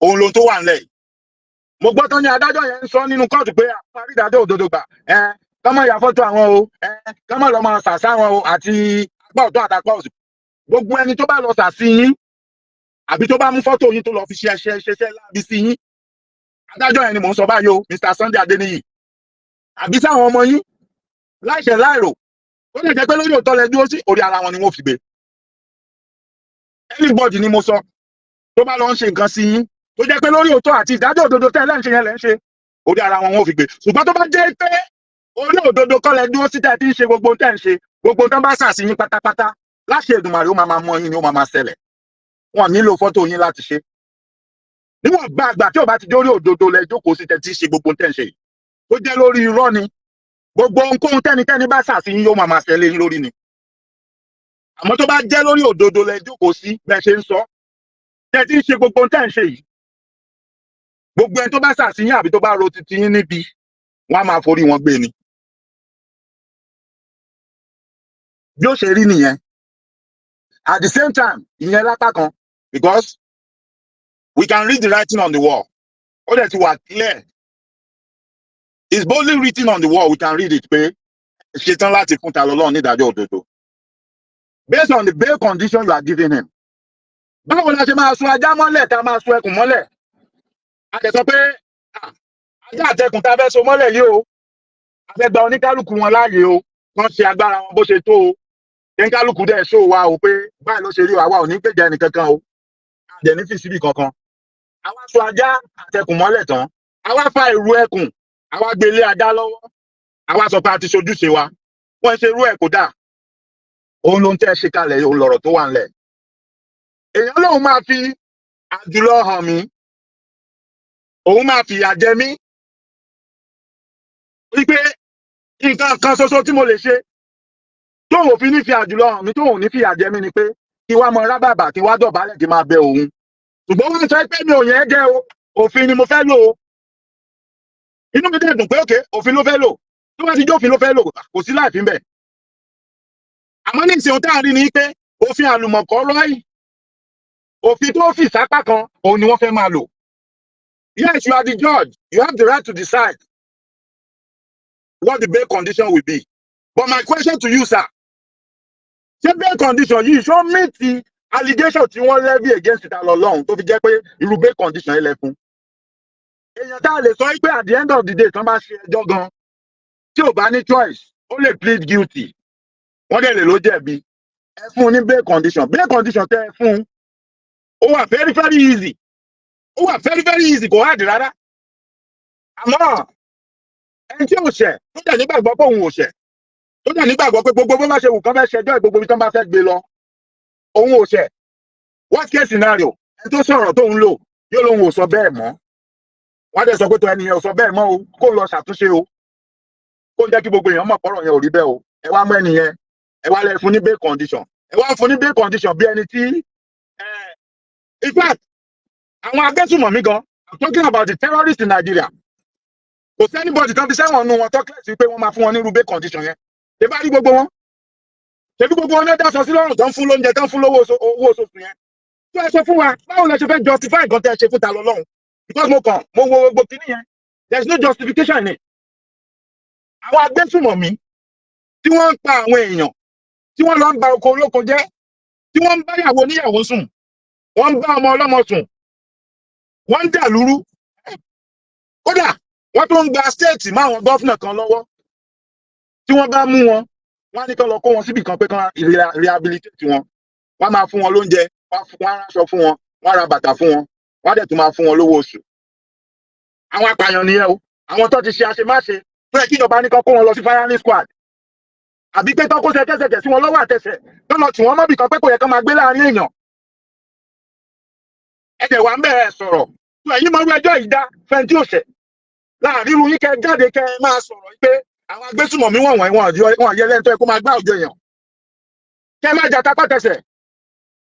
A: òun ló tó wà nílẹ̀ yìí. Mo gbọ́ tán ní adájọ́ yẹn ń sọ nínú kóòtù pé àwọn àrídájọ́ òdodo gbà. Kọ́mọ ya fọ́tò àwọn o, kọ́mọ lọ máa sàsá wọn o àti apá ọ̀tún àtàpá òsì. Gbogbo ẹni tó bá lọ sàsí yín, àbí tó bá mú fọ́tò yín tó lọ fi ṣe láàbí sí yín. Adájọ́ yẹn ni mò ń sọ báyìí o, Mr. Sunday Adeniyi. Àbí sáwọn ọmọ yín láìṣẹ̀ láìrò ó lè jẹ́ pé lórí òótọ́ lẹ dúró sí orí ara wọn ni wọ́n fi gbé. Anybody ni mo sọ tó bá lọ ń ṣe nǹkan sí yín tó jẹ́ pé lórí òótọ́ àti ìdájọ́ òdodo tẹ́ lẹ́ ń ṣe yẹn lẹ́ ń ṣe orí ara wọn wọ́n fi gbé. Ṣùgbọ́n tó bá jẹ́ pé orí òdodo kọ́ lẹ dúró sí tẹ́ tí ń ṣe gbogbo tẹ́ ń ṣe gbogbo tán bá sàsí yín pátápátá láṣẹ Èdùmàrè ó máa mọ yín ni ó máa ṣẹlẹ̀. Wọn nílò fọ́tò yín láti ṣe. Níwọ̀n gba àgbà tí ò bá ti dórí òdodo lẹ jókòó sí tẹ́ tí ń ṣe gbogbo tẹ́ ń ṣe tó jẹ́ lórí irọ́ ni gbogbo ohunkóhun tẹ́nikẹ́ni bá sàsí yín yóò máa ṣẹlẹ̀ yín lórí ni. Àmọ́ tó bá jẹ́ lórí òdodo lẹ jókòó sí bẹ́ẹ̀ ṣe ń sọ tẹ́ tí ń ṣe gbogbo tẹ́ ń ṣe yìí gbogbo ẹni tó bá sàsí yín àbí tó bá ro titi yín níbi wọ́n á máa forí wọn gbé ni. Bí ó ṣe rí nìyẹn. At the same time ìyẹn lápá kan because we can read the writing on the wall. Ó dẹ̀ ti wà clear. It's boldly written on the wall. We can read it pé ṣetán láti fún ta lọ́lọ́run nídàájọ́ òdodo. Based on the bail condition you are giving him. Báwo la ṣe máa sọ ajá mọ́lẹ̀ tá a máa sọ ẹkùn mọ́lẹ̀? A lè sọ pé ajá àtẹkùn tá a fẹ́ so mọ́lẹ̀ yìí o. A fẹ́ gba oníkálukú wọn láàyè o. Wọ́n ṣe agbára wọn bó ṣe tó o. Oníkálukú dẹ̀ ṣó wa o pé báyìí ló ṣe rí wa ò ní gbèjà ẹnì kankan o. A dẹ̀ ní fi síbì kankan. A wá sọ ajá àtẹkùn mọ́lẹ̀ tán. A wá fa ìrù ẹkùn. A wá gbé ilé ajá lọ́wọ́. A wá sọ pé a ti ṣojúṣe wa. Wọ́n ṣe irú ẹ̀ kó dà. Òun ló ń tẹ́ ṣe kalẹ̀ òun lọ̀rọ̀ tó wà ńlẹ̀. Èèyàn lòun máa fi àjùlọ hàn mí. Òun máa fìyà jẹ mí. Wípé nǹkan kan ṣoṣo tí mo lè ṣe tóun ò fi ní fi àjùlọ hàn mí tóun ò ní fìyà jẹ mí ni pé kí wá mọ rábàbà kí wá dọ̀bálẹ̀ kí máa bẹ òun. Ṣùgbọ́n wọ́n sọ pé mi ò yẹn jẹ́ o. Òfin ni mo fẹ́ lò o. Inú mi dẹ̀ dùn pé òkè òfin ló fẹ́ lò. Tó bá ti jó òfin ló fẹ́ lò kò sí láì fi ń bẹ̀. Àmọ́ ní ìsìn ohun tá à ń rí ni pé òfin àlùmọ̀kọ́rọ́ yìí òfin tó fi sápá kan òun ni wọ́n fẹ́ máa lò. Yes, you are the judge. You have the right to decide what the bail condition will be. But my question to you, sir, ṣé bail condition yìí ṣó meet the allegation tí wọ́n levy against ìta lọ lọ́hùn tó fi jẹ́ pé irú bail condition yìí lẹ fún? Èèyàn tá a lè sọ pé at the end of the day tán bá ṣe ẹjọ́ gan tí ò bá ní choice ó lè plead guilty. Wọ́n dẹ̀ lè ló jẹ̀bi. Ẹ fún un ní bail condition. Bail condition tẹ́ ẹ fún un ó wà very very easy. Ó wà very very easy kò hard rárá. Àmọ́ ẹni tí ò ṣẹ̀ tó dẹ̀ nígbàgbọ́ pé òun ò ṣẹ̀ tó dẹ̀ nígbàgbọ́ pé gbogbo bó bá ṣe wù kán fẹ́ ṣẹjọ́ gbogbo ibi tán bá fẹ́ gbé lọ òun ò ṣẹ̀. Worst case scenario ẹni tó sọ̀rọ̀ tóun lò yóò lóun ò sọ bẹ́ẹ̀ mọ́. Wọ́n á dẹ̀ sọ pé tó ẹni yẹn ò sọ bẹ́ẹ̀ mọ́ o kó lọ ṣàtúnṣe o kó jẹ́ kí gbogbo èèyàn mọ̀ pọ́rọ̀ yẹn ò rí bẹ́ẹ̀ o. Ẹ wá mú ẹni yẹn ẹ wá lẹ fún ní bail condition. Ẹ wá fún ní bail condition bí ẹni tí in fact àwọn agbésùmọ̀mí gan I'm talking about the terrorists in Nigeria. Kò sí anybody tán fi sẹ́wọ̀n nu wọn tó kílẹ̀ sí pé wọ́n máa fún wọn ní irú bail condition yẹn. Ṣé bá rí gbogbo wọn? Ṣé bí gbogbo wọn ní dáṣọ sí lọ́rùn tó ń fún lóúnjẹ tó ń fún lówó oṣooṣù yẹn? Tó ẹ sọ fún wa báwo lẹ ṣe fẹ́ justify nǹkan tẹ́ ẹ ṣe fún ta lọ lọ́hùn? Because mo wo gbogbo kinní yẹn there is no justification in it. Àwọn agbésùmọ̀mí tí wọ́n ń pa àwọn èèyàn tí wọ́n lọ ń ba oko olóko jẹ́ tí wọ́n ń bá ìyàwó oníyàwó sùn wọ́n ń bá ọmọ ọlọ́mọ sùn wọ́n ń dà lúrú kódà wọ́n tó ń gba stéètì mọ́ àwọn gọ́fìnà kan lọ́wọ́ tí wọ́n bá mú wọn wọ́n á ní kán lọ kó wọn síbì kan pé kán rehabilitate wọn wọ́n á máa fún wọn lóúnjẹ wọ́n á ránṣọ fún wọn wọ́n á ra bàtà fún wọn wọ́n á dẹ̀ tún máa fún wọn lówó oṣù. àwọn apààyàn nìyẹn o àwọn tó ti ṣe àṣemáṣe tó yẹ kí ìjọba ní kó wọn lọ sí firing squad àbí pé tó kó ṣẹkẹṣẹkẹ sí wọn lọ́wọ́ àtẹsẹ̀ tó lọ tì wọ́n mọ́bì kan pé kò yẹ kó máa gbé láàrin èèyàn ẹ̀jẹ̀ wà ń bẹ̀rẹ̀ sọ̀rọ̀ tó ẹ̀yin mọ́rú ẹjọ́ yìí dá fẹ́ntì òṣè láàrin irú yín kẹ jáde kẹ máa sọ̀rọ̀ pé àwọn agbésùmọ̀mí wọ̀nyí wọn yẹ lẹ́ńtọ́ kó máa gbá òjò èèyàn kẹ má jà tapá tẹsẹ̀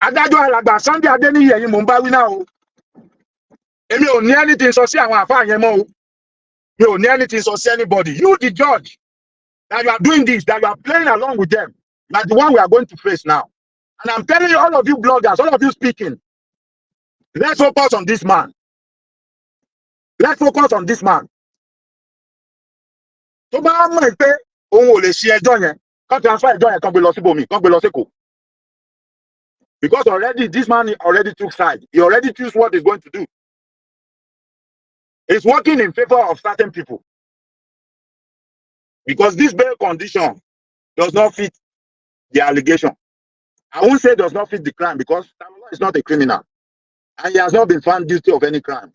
A: adájọ́ alàgbà Sunday Adéníyì ẹ̀yin mò ń bá wí náà o èmi ò ní anything sọ sí àwọn àfáà yẹn mọ́ o mi ò ní anything sọ sí anybody you the judge that you are doing this that you are playing along with them like the one we are going to face now and I'm telling you all of you bloggers all of you speaking let's focus on this man let's focus on this man tó bá mọ̀ pé òun ò lè ṣe ẹjọ́ yẹn kán transfer ẹjọ́ yẹn kán gbé lọ síbòmí kán gbé lọ sékòó because already this man already took side he already choose what he's going to do he's working in favor of certain people because this bail condition does not fit the allegation. I won't say does not fit the crime because Tamilore is not a criminal and he has not been found guilty of any crime.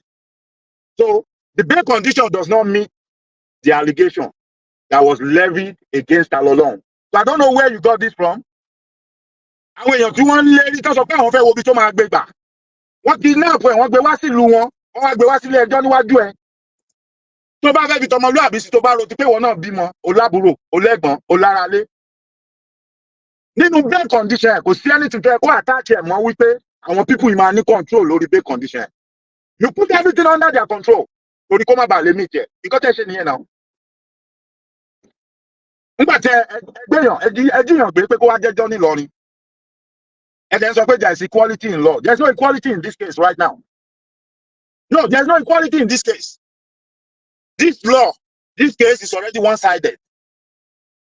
A: So the bail condition does not meet the allegation that was levied against Tamilore. So I don't know where you got this from. Àwọn èèyàn tí wọ́n ń lérí tó sọ pé àwọn fẹ́ wo ibi tó máa gbé gbà. Wọ́n kidnap ẹ̀, wọ́n gbé wá sílùú wọn, wọ́n wá gbé wá sílé ẹjọ́ níwájú ẹ̀. Tó bá fẹ́ fi tọmọlúàbí sí tó bá rò ti pé wọn náà bímọ, o lábúrò, o lẹ́gbọ̀n, o láralé. Nínú bail condition kò sí anything tó yẹ kó attach ẹ̀ mọ́ wípé àwọn people yìí máa ní control lórí bail condition. You put everything under their control. Torí kó má bàa lè meet ẹ̀. Nǹkan tẹ́ ṣe nìyẹn náà. Nígbà tẹ ẹgbẹ́yàn ẹjíyàn gbé pé kó wá jẹ́jọ́ nílọrin. And then so there is equality in law. There's no equality in this case right now. No, there's no equality in this case. This law, this case is already one-sided.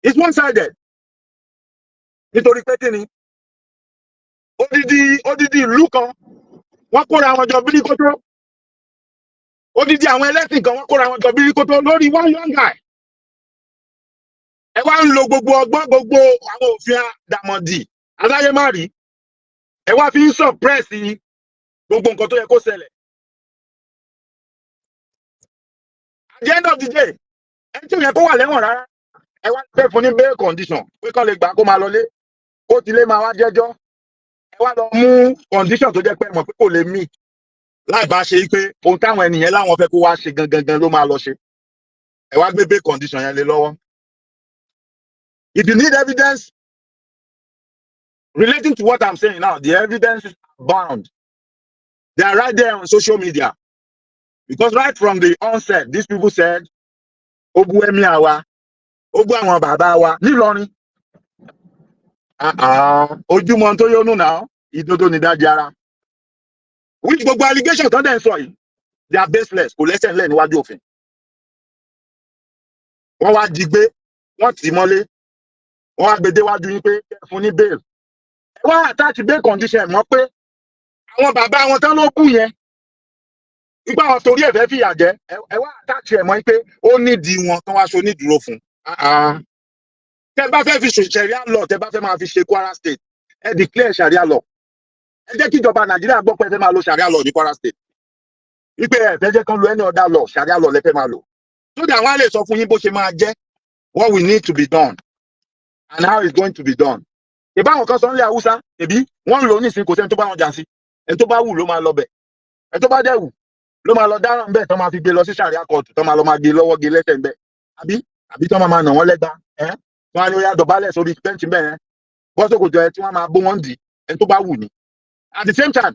A: It's one-sided. Nítorí pé kíni? Odidi ìlú kan, wọ́n kóra wọn jọ bíríkótó. Odidi àwọn ẹlẹ́sìn kan, wọ́n kóra wọn jọ bíríkótó lórí one young guy. Ẹ wá ń lo gbogbo ọgbọ́n gbogbo àwọn òfin àdàmọ̀dì aláyémárì. Ẹ wá fi ń suppress gbogbo nǹkan tó yẹ kó ṣẹlẹ̀. At the end of the day, ẹni tí ò yẹ kó wà lẹ́wọ̀n rárá. Ẹ wá fẹ́ fún ní bail condition pé kán lè gbà kó máa lọlé. Kó ti lè máa wá jẹ́jọ́. Ẹ wá lọ mú condition tó jẹ́ pé mọ̀ pé kò lè meet. Láì bá ṣe pé ohun táwọn ènìyàn láwọn fẹ́ kó wá ṣe gangan ló máa lọ ṣe. Ẹ wá gbé bail condition yẹn lé lọ́wọ́. If you need evidence relating to what I'm saying now, the evidence is bound. They are right there on social media. Because right from the onset, these people said, Obu emi awa, Obu àwọn bàbá wa, nílọrin. Ojúmọ́ tó yónú now, ìdodo ni dájí ara. Which gbogbo allegations tó dẹ̀ ń sọ yìí, they are baseless, kò lẹ́sẹ̀ ńlẹ̀ níwájú òfin. Wọ́n wá jí gbé, wọ́n tì í mọ́lé, wọ́n wá gbé déwájú yín pé fún ní bail. Wọ́n attach bail condition mọ́ pé àwọn bàbá wọn tán ló kú yẹn. Nígbà wọn torí ẹ̀fẹ́ fìyà jẹ, ẹ wá attach ẹ̀ mọ́ pé ó nídìí wọn tán wá ṣe onídùúró fún. Tẹ bá fẹ́ fi sharia law, tẹ bá fẹ́ máa fi ṣe Kwara State, ẹ declare sharia law. Ẹ jẹ́ kí ìjọba Nàìjíríà gbọ́ pé ẹ fẹ́ máa lo sharia law ní Kwara State. Wípé ẹ fẹ́ jẹ́ kán lo any other law, sharia law lẹ fẹ́ máa lò. So that wọ́n á lè sọ fún yín bó ṣe máa jẹ́ what we need to be done and how it's going to be done. Ìbáwọn kan sọ nílẹ̀ Haúsá, ẹbí wọ́n ń lò ní ìsìn kò sẹ́ni tó bá wọn jà sí. Ẹni tó bá wù ló máa lọ bẹ̀. Ẹni tó bá dẹ̀ wù ló máa lọ dáràn bẹ́ẹ̀ tó máa fi gbé lọ sí sharia court tó máa lọ máa gbé lọ́wọ́ gé lẹ́sẹ̀ ńbẹ̀. Àbí tó máa nà wọ́n lẹ́gba. Wọ́n á ní ó yá dọ̀bálẹ̀ sórí bẹ́ǹchì bẹ́ẹ̀ yẹn. Bọ́sọ̀kòtò ẹ tí wọ́n máa bó wọn dì ẹni tó bá wù ní. At the same time,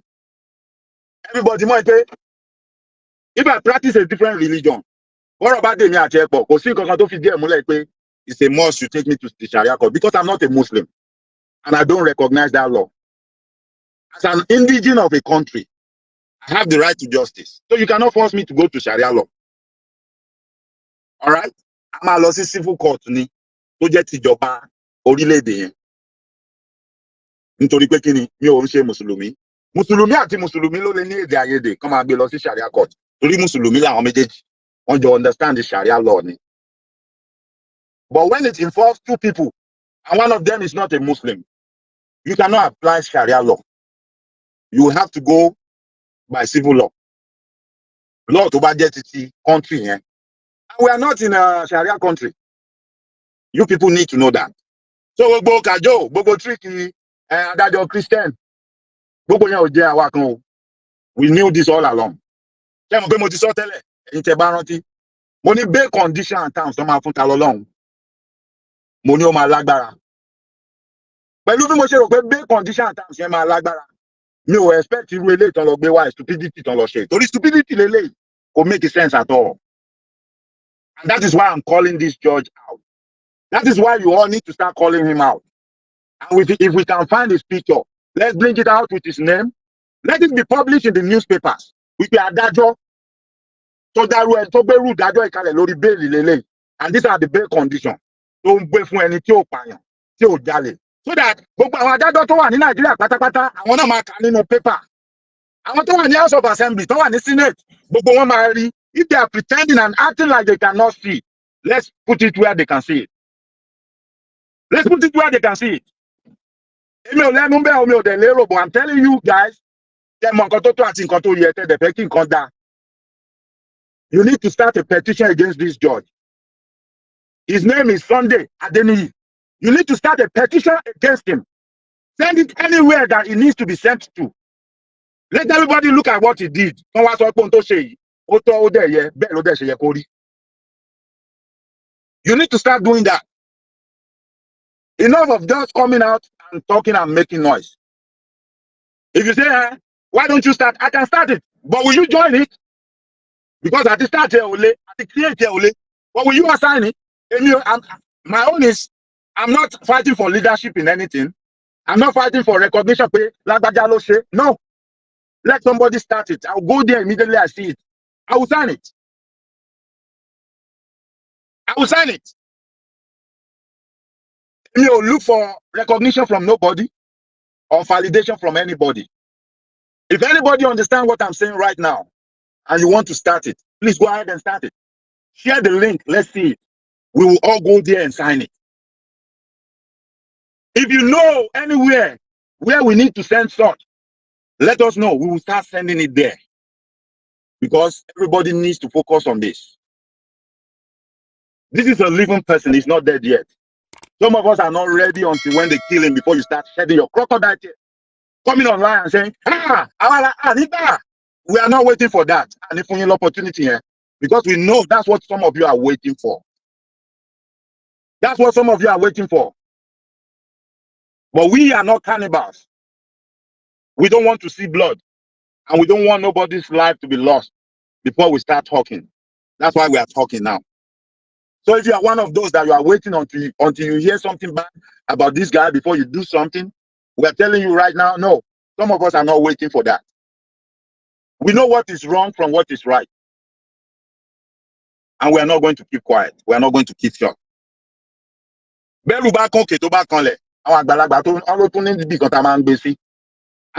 A: everybody mọ̀ pé if I practice a different religion, bọ́rọ̀ bá dèmi àti ẹ̀pọ̀ kò sí nǹkan kan tó fi díẹ̀ múlẹ̀ pé it's a must you take me to the sharia court because I'm not a Muslim. And I don't recognize that law. As an indigene of a country, I have the right to justice. So you cannot force me to go to Sharia law. All right? I'm a lọ sí civil court ni tó jẹ́ tìjọba orílẹ̀-èdè yẹn. Nítorí pé kíni mi ò ń ṣe Mùsùlùmí. Mùsùlùmí àti Mùsùlùmí ló lè ní èdè àìyedè kán máa gbé lọ sí Sharia court. Torí Mùsùlùmí làwọn méjèèjì. Wọ́n jọ understand the Sharia law ni. But when it involves two people, and one of them is not a Muslim, you cannot apply Sharia law. You have to go by civil law. law tó bá jẹ́ títí country yẹn. And we are not in a Sharia country. You people need to know that. So gbogbo kajo, gbogbo tricky, adájọ́ Christian, gbogbo yẹn ò jẹ́ àwa kan o. We knew this all along. Ṣé mo pé mo ti sọ tẹ́lẹ̀, ẹ̀yin tẹ́ bá rántí. Mo ní bail condition and terms tó máa fún ta lọ́lọ́run. Mo ní ó máa lágbára. Pẹ̀lú bí mo ṣe rò pé bail condition and terms yẹn máa lágbára. Mi ò expect irú eléyìí tán lọ gbé wá stupidity tán lọ ṣe. Torí stupidity leléyìí kò make sense at all. And that is why I'm calling this judge out. That is why you all need to start calling him out. And if we can find his picture, let's bring it out with his name. Let it be published in the newspapers. With the adájọ́ tó dárú ẹ tó gbérú ìdájọ́ ìkalẹ̀ lórí bẹ́ẹ̀lì lélẹ̀. And these are the bail conditions. Tó ń gbé fún ẹni tí ò pààyàn, tí ò jalè. So that gbogbo àwọn adájọ́ tó wà ní Nàìjíríà pátápátá, àwọn náà máa kà nínú paper. Àwọn tó wà ní House of Assembly, tó wà ní Senate, gbogbo wọn máa rí. If they are pretending and acting like they cannot see, let's put it where they can see it. Let's put it where they can see it. Èmi ò lẹ́nu bẹ́ẹ̀ omi ò dẹ̀ lérò, but I'm telling you guys, tẹ́ mọ nǹkan tó tó àti nǹkan tó yẹ tẹ́ dẹ̀ fẹ́ kí nǹkan dá. You need to start a petition against this judge. His name is Sunday Adeniyi. You need to start a petition against him. Send it anywhere that it needs to be sent to. Let everybody look at what he did. Wọ́n wá sọ pé ohun tó ṣe yìí, ó tọ́ ó dẹ̀ yẹ, bẹ́ẹ̀ ló dẹ̀ ṣe yẹ kó rí. You need to start doing that. Enough of just coming out and talking and making noise. If you say, why don't you start? I can start it. But will you join it? Because at the start here, at the create here, but will you assign it? My own is, I'm not fighting for leadership in anything. I'm not fighting for recognition. No. Let somebody start it. I'll go there immediately I see it. I will sign it. I will sign it. You look for recognition from nobody or validation from anybody. If anybody understands what I'm saying right now and you want to start it, please go ahead and start it. Share the link. Let's see it. We will all go there and sign it. If you know anywhere where we need to send such, let us know. We will start sending it there. Because everybody needs to focus on this. This is a living person. He's not dead yet. Some of us are not ready until when they kill him before you start shedding your crocodile tears. Coming online and saying, Anita, we are not waiting for that. And if we have an opportunity here, because we know that's what some of you are waiting for. That's what some of you are waiting for. But we are not cannibals. We don't want to see blood. And we don't want nobody's life to be lost before we start talking. That's why we are talking now. So if you are one of those that you are waiting until you hear something bad about this guy before you do something, we are telling you right now, no, some of us are not waiting for that. We know what is wrong from what is right. And we are not going to keep quiet. We are not going to keep short. I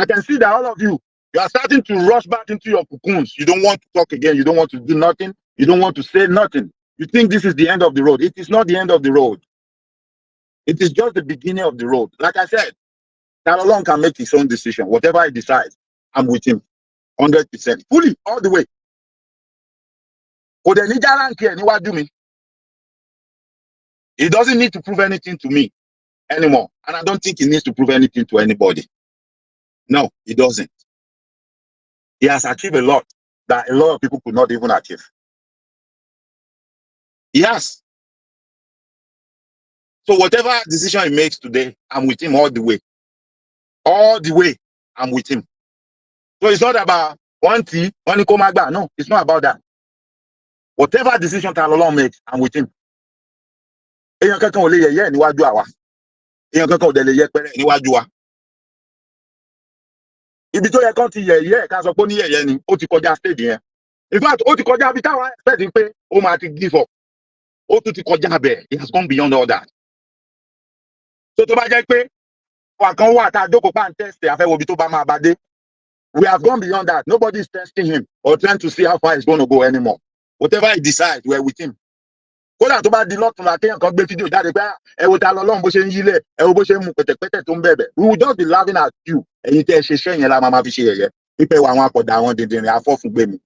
A: can see that all of you are starting to rush back into your cocoons. You don't want to talk again. You don't want to do nothing. You don't want to say nothing. You think this is the end of the road. It is not the end of the road. It is just the beginning of the road. Like I said, Talon can make his own decision. Whatever he decides, I'm with him 100%. Fully, all the way. He doesn't need to prove anything to me anymore. And I don't think he needs to prove anything to anybody. No, he doesn't. He has achieved a lot that a lot of people could not even achieve. Yes. So whatever decision he makes today, I'm with him all the way. All the way, I'm with him. So it's not about one thing, one komagba. No, it's not about that. Whatever decision Talon makes, I'm with him. Ibi tó yẹ kán ti yẹ̀yẹ́ ká sọ pé ó ní yẹ̀yẹ́ ni ó ti kọjá stage yẹn. In fact, ó ti kọjá bí táwọn expect pé ó máa ti give up. Ó tún ti kọjá bẹ́ẹ̀. It has gone beyond all that. So tó bá jẹ́ pé wà kan wà tá a jókòó pa ń test àfẹ́wò bí tó bá máa bá dé. We have gone beyond that. Nobody is testing him or trying to see how far he's going to go anymore. Whatever he decides, we're with him. Kódà tó bá di lọ́tún la kéèyàn kan gbé fídíò jáde pé ẹ wo ta lọ́lọ́run bó ṣe ń yílẹ̀ ẹ wo bó ṣe ń mu pẹ̀tẹ̀pẹ̀tẹ̀ tó ń bẹ̀bẹ̀. We will just be laughing at you. Ẹ̀yin tẹ́ ẹ ṣe iṣẹ́ yẹn la máa fi ṣe yẹ̀yẹ́. Pípẹ́ wà àwọn akọ̀dà àwọn dìndìnrín afọ́fúngbẹ̀mí.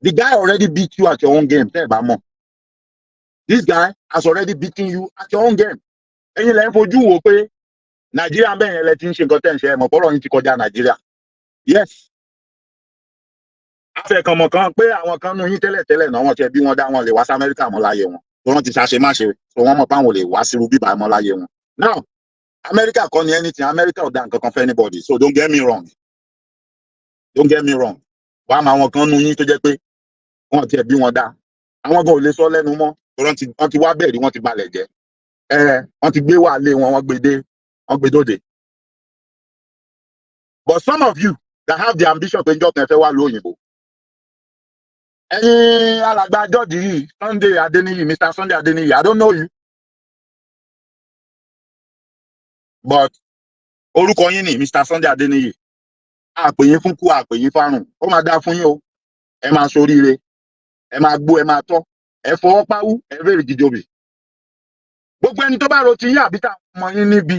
A: The guy already beat you at your own game. This guy has already beaten you at your own game. And you learn for you, okay? Nigeria bẹ́ẹ̀ yẹn ti ń ṣe nǹkan tẹ́ ń ṣe ẹ mọ̀ bọ́rọ̀ yín ti kọjá Nàìjíríà. Yes. Afẹ́kan mọ̀ kan pé àwọn kan nu yín tẹ́lẹ̀tẹ́lẹ̀ náà wọ́n ti bí wọ́n dá wọn lè wá sí Amẹ́ríkà mọ́ láyé wọn. Wọ́n ti ṣàṣemáṣe so wọ́n mọ̀ pé àwọn lè wá sírú bíbá mọ́ láyé wọn. Now, America kọ́ ni anything. America ò dá nǹkan kan for anybody. So don't get me wrong. Don't get me wrong. Wàá máa wọn kan nu yín tó jẹ́ pé wọ́n ti bí wọn dá. Àwọn gan ò lè sọ lẹ́nu mọ́. Wọ́n ti wá bẹ̀rí wọ́n ti balẹ̀ jẹ́. Wọ́n ti gbé wà lé wọn, wọ́n gbé dóde. But some of you that have the ambition pé njọ́ kan fẹ́ wá lóyìnbó. Ẹ̀yin alàgbà George yìí, Sunday Adeniyi, Mr. Sunday Adeniyi, I don't know you. But orúkọ yín ni Mr. Sunday Adeniyi. Àpè yín fún kú, àpè yín fárùn. Ó máa dá fún yín o. Ẹ máa ṣoríire. Ẹ máa gbó, ẹ máa tọ́. Ẹ fọwọ́ páwú, ẹ bèrè jíjọbì. Gbogbo ẹni tó bá ro ti yín àbí tá ọmọ yín níbi.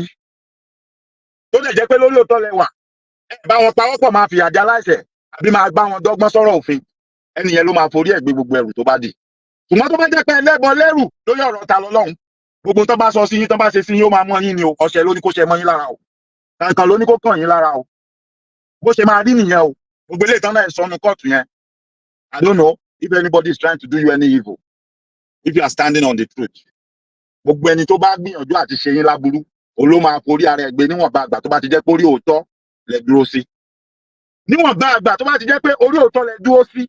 A: Tó dẹ̀ jẹ́ pé lórí òótọ́ lẹ wà. Ẹ bá wọn pawọ́pọ̀ máa fìyà jẹ aláìṣẹ̀ àbí máa bá wọn dọ́gbọ́n sọ̀rọ̀ òfin. Ẹni yẹn ló máa forí ẹ̀ gbé gbogbo ẹrù tó bá dì. Ṣùgbọ́n tó bá jẹ́ pé ẹlẹ́bọn lẹ́rù lórí ọ̀rọ̀ ta lọ́lọ́run. Gbogbo tó bá sọ sí yín tó bá ṣe sí yín ó máa mọ́ yín ni o. Ọṣẹ ló ní kó ṣe mọ́ yín lára o. Kankan ló ní kó kàn yín lára o. Bó ṣe máa rí nìyẹn o. Gbogbo eléyìí tán náà sọnù kóòtù yẹn. I don't know if anybody is trying to do you any evil. If you are standing on the truth. Gbogbo ẹni tó bá gbìyànjú àti ṣe yín láburú, òun ló máa forí ara ẹ̀ gbé níwọ̀nba àgbà tó bá ti jẹ́ pé orí òótọ́ lẹ dúró sí. Níwọ̀nba àgbà tó bá ti jẹ́ pé orí òótọ́ lẹ dúró sí.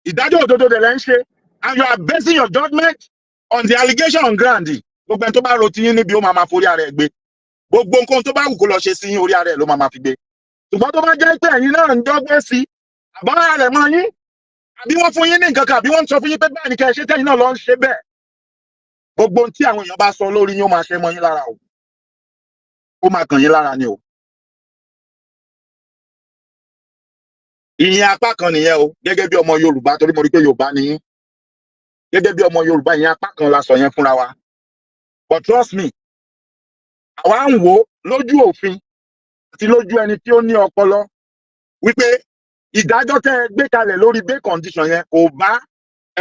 A: Ìdájọ́ òdodo dẹ̀ lẹ ń ṣe, and you are basing your judgment on the allegation on ground. Gbogbo ẹni tó bá ro ti yín níbi ó máa forí ara ẹ̀ gbé. Gbogbo nǹkan tó bá wù kó lọ ṣe sí yín orí ara ẹ̀ ló máa fi gbé. Ṣùgbọ́n tó bá jẹ́ pé ẹ̀yin náà ń dọ́gbẹ́ sí, àbára rẹ̀ mọ́ yín, àbí wọ́n fún yín ní nǹkan kan, àbí wọ́n sọ fún yín pé báyìí ni kẹ́ ẹ ṣe tẹ́yìn náà lọ ń ṣe bẹ́ẹ̀. Gbogbo ohun tí àwọn èèyàn bá sọ lórí yín ó máa ṣe mọ́ yín lára o. Ó máa kàn yín lára ni o. Ìyẹn apá kan nìyẹn o, gẹ́gẹ́ bí ọmọ Yorùbá torí mo rí pé Yorùbá ni yín. Gẹ́gẹ́ bí ọmọ Yorùbá ìyẹn apá kan la sọ yẹn fúnra wa. But trust me, àwa ń wò lójú òfin àti lójú ẹni tí ó ní ọpọlọ wípé ìdájọ́ tẹ́ ẹ gbé kalẹ̀ lórí bail condition yẹn kò bá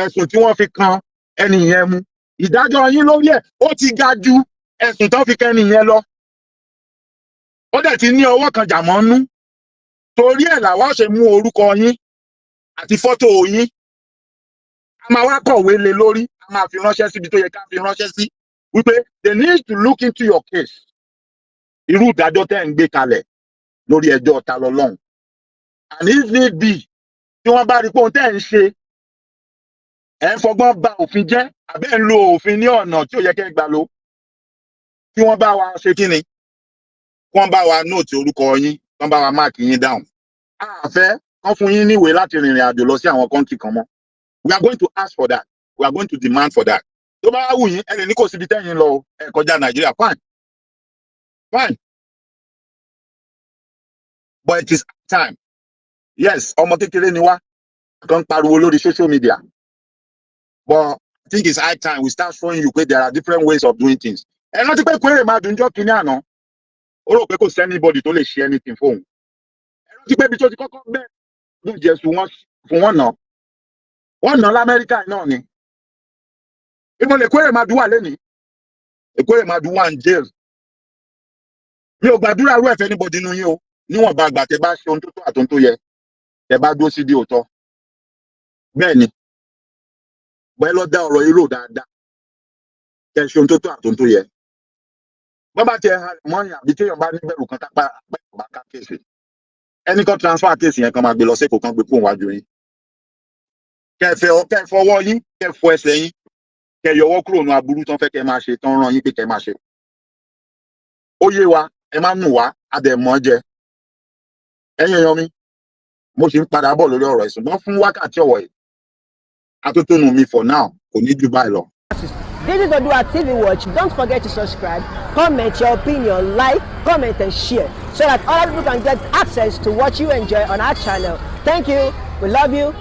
A: ẹ̀sùn tí wọ́n fi kan ẹni yẹn mu. Ìdájọ́ yín lórí ẹ̀ ó ti ga ju ẹ̀sùn tán fi kan ẹni yẹn lọ. Ó dẹ̀ ti ní ọwọ́ kan jà mọ́ nú. Torí ẹ̀ làwa ṣe mú orúkọ yín àti fọ́tò yín. A máa wá kọ̀wé lé lórí, a máa fi ránṣẹ́ síbi tó yẹ ká fi ránṣẹ́ sí. Wípé they need to look into your case. Irú ìdájọ́ tẹ́ ń gbé kalẹ̀ lórí ẹjọ́ ta lọ́lọ́run. And if need be, tí wọ́n bá rí pé ohun tẹ́ ń ṣe, ẹ̀ ń fọgbọ́n ba òfin jẹ́, àbẹ́ ń lo òfin ní ọ̀nà tí ò yẹ kẹ́ gbà lò. Kí wọ́n bá wa ṣe kí ni? Kí wọ́n bá wa nóòtì orúkọ yín, kí wọ́n bá wa máàkì yín down. Àfẹ́ kán fún yín níwèé láti rìnrìn àjò lọ sí àwọn kọ́ńtì kan mọ́. We are going to ask for that. We are going to demand for that. Tó bá wù yín, ẹ lè ní kò síbi tẹ́yìn lọ ẹ kọjá Nàìjíríà. Fine. Fine. But it is time. Yes, ọmọ kékeré ni wá. Kan pariwo lórí social media. But I think it's high time we start showing you that there are different ways of doing things. Ẹ rántí pé Kwere máa dùn jọ́ kínní àná. Ó rò pé kò sí anybody tó lè ṣe anything fóun. Ẹ rántí pé ibi tó ti kọ́kọ́ bẹ́ẹ̀ ló jẹ́ sùn wọ́n fún wọn náà. Wọ́n ná l'Amẹ́ríkà náà ni. Ìmọ̀ lè Kwere máa dùn wà lẹ́nìí. Kwere máa dùn wà in jail. Mi ò gbàdúrà rú ẹ̀fẹ́ anybody nínú yín o. Níwọ̀n bá gbà tẹ́ bá ṣe ohun tó tó àtohun tó yẹ. Tẹ́ bá dúró sí di òótọ́. Bẹ́ẹ̀ ni. Bẹ́ẹ̀ lọ dá ọ̀rọ̀ irú dáadáa. Kẹ́ ṣe ohun tó tó àtohun tó yẹ. Wọ́n bá tẹ mọ́yìn àbí téèyàn bá níbẹ̀rù kan tápá bá ká kéèsì. Ẹni kan transfer kéèsì yẹn kan máa gbé lọ sí Èkó kan gbé kó wájú yín. Kẹ́ fọwọ́ yín, kẹ́ fọ ẹsẹ̀ yín, kẹ́ yọwọ́ kúrò nínú aburú tán fẹ́ kẹ́ máa ṣe tán rán yín pé kẹ́ máa ṣe. Ó yé wa, ẹ má nù wá, a dẹ̀ mọ́ jẹ. Ẹ̀yin èèyàn mi, mo sì ń padà bọ̀ lórí ọ̀rọ̀ ẹ̀sùn mọ́ fún wákàtí ọ̀wọ̀ yìí. Atótónu mi for now kò ní jù báyìí lọ.
B: This is ODUA TV Watch. Don't forget to subscribe, comment your opinion, like, comment and share so that other people can get access to what you enjoy on our channel. Thank you. We love you.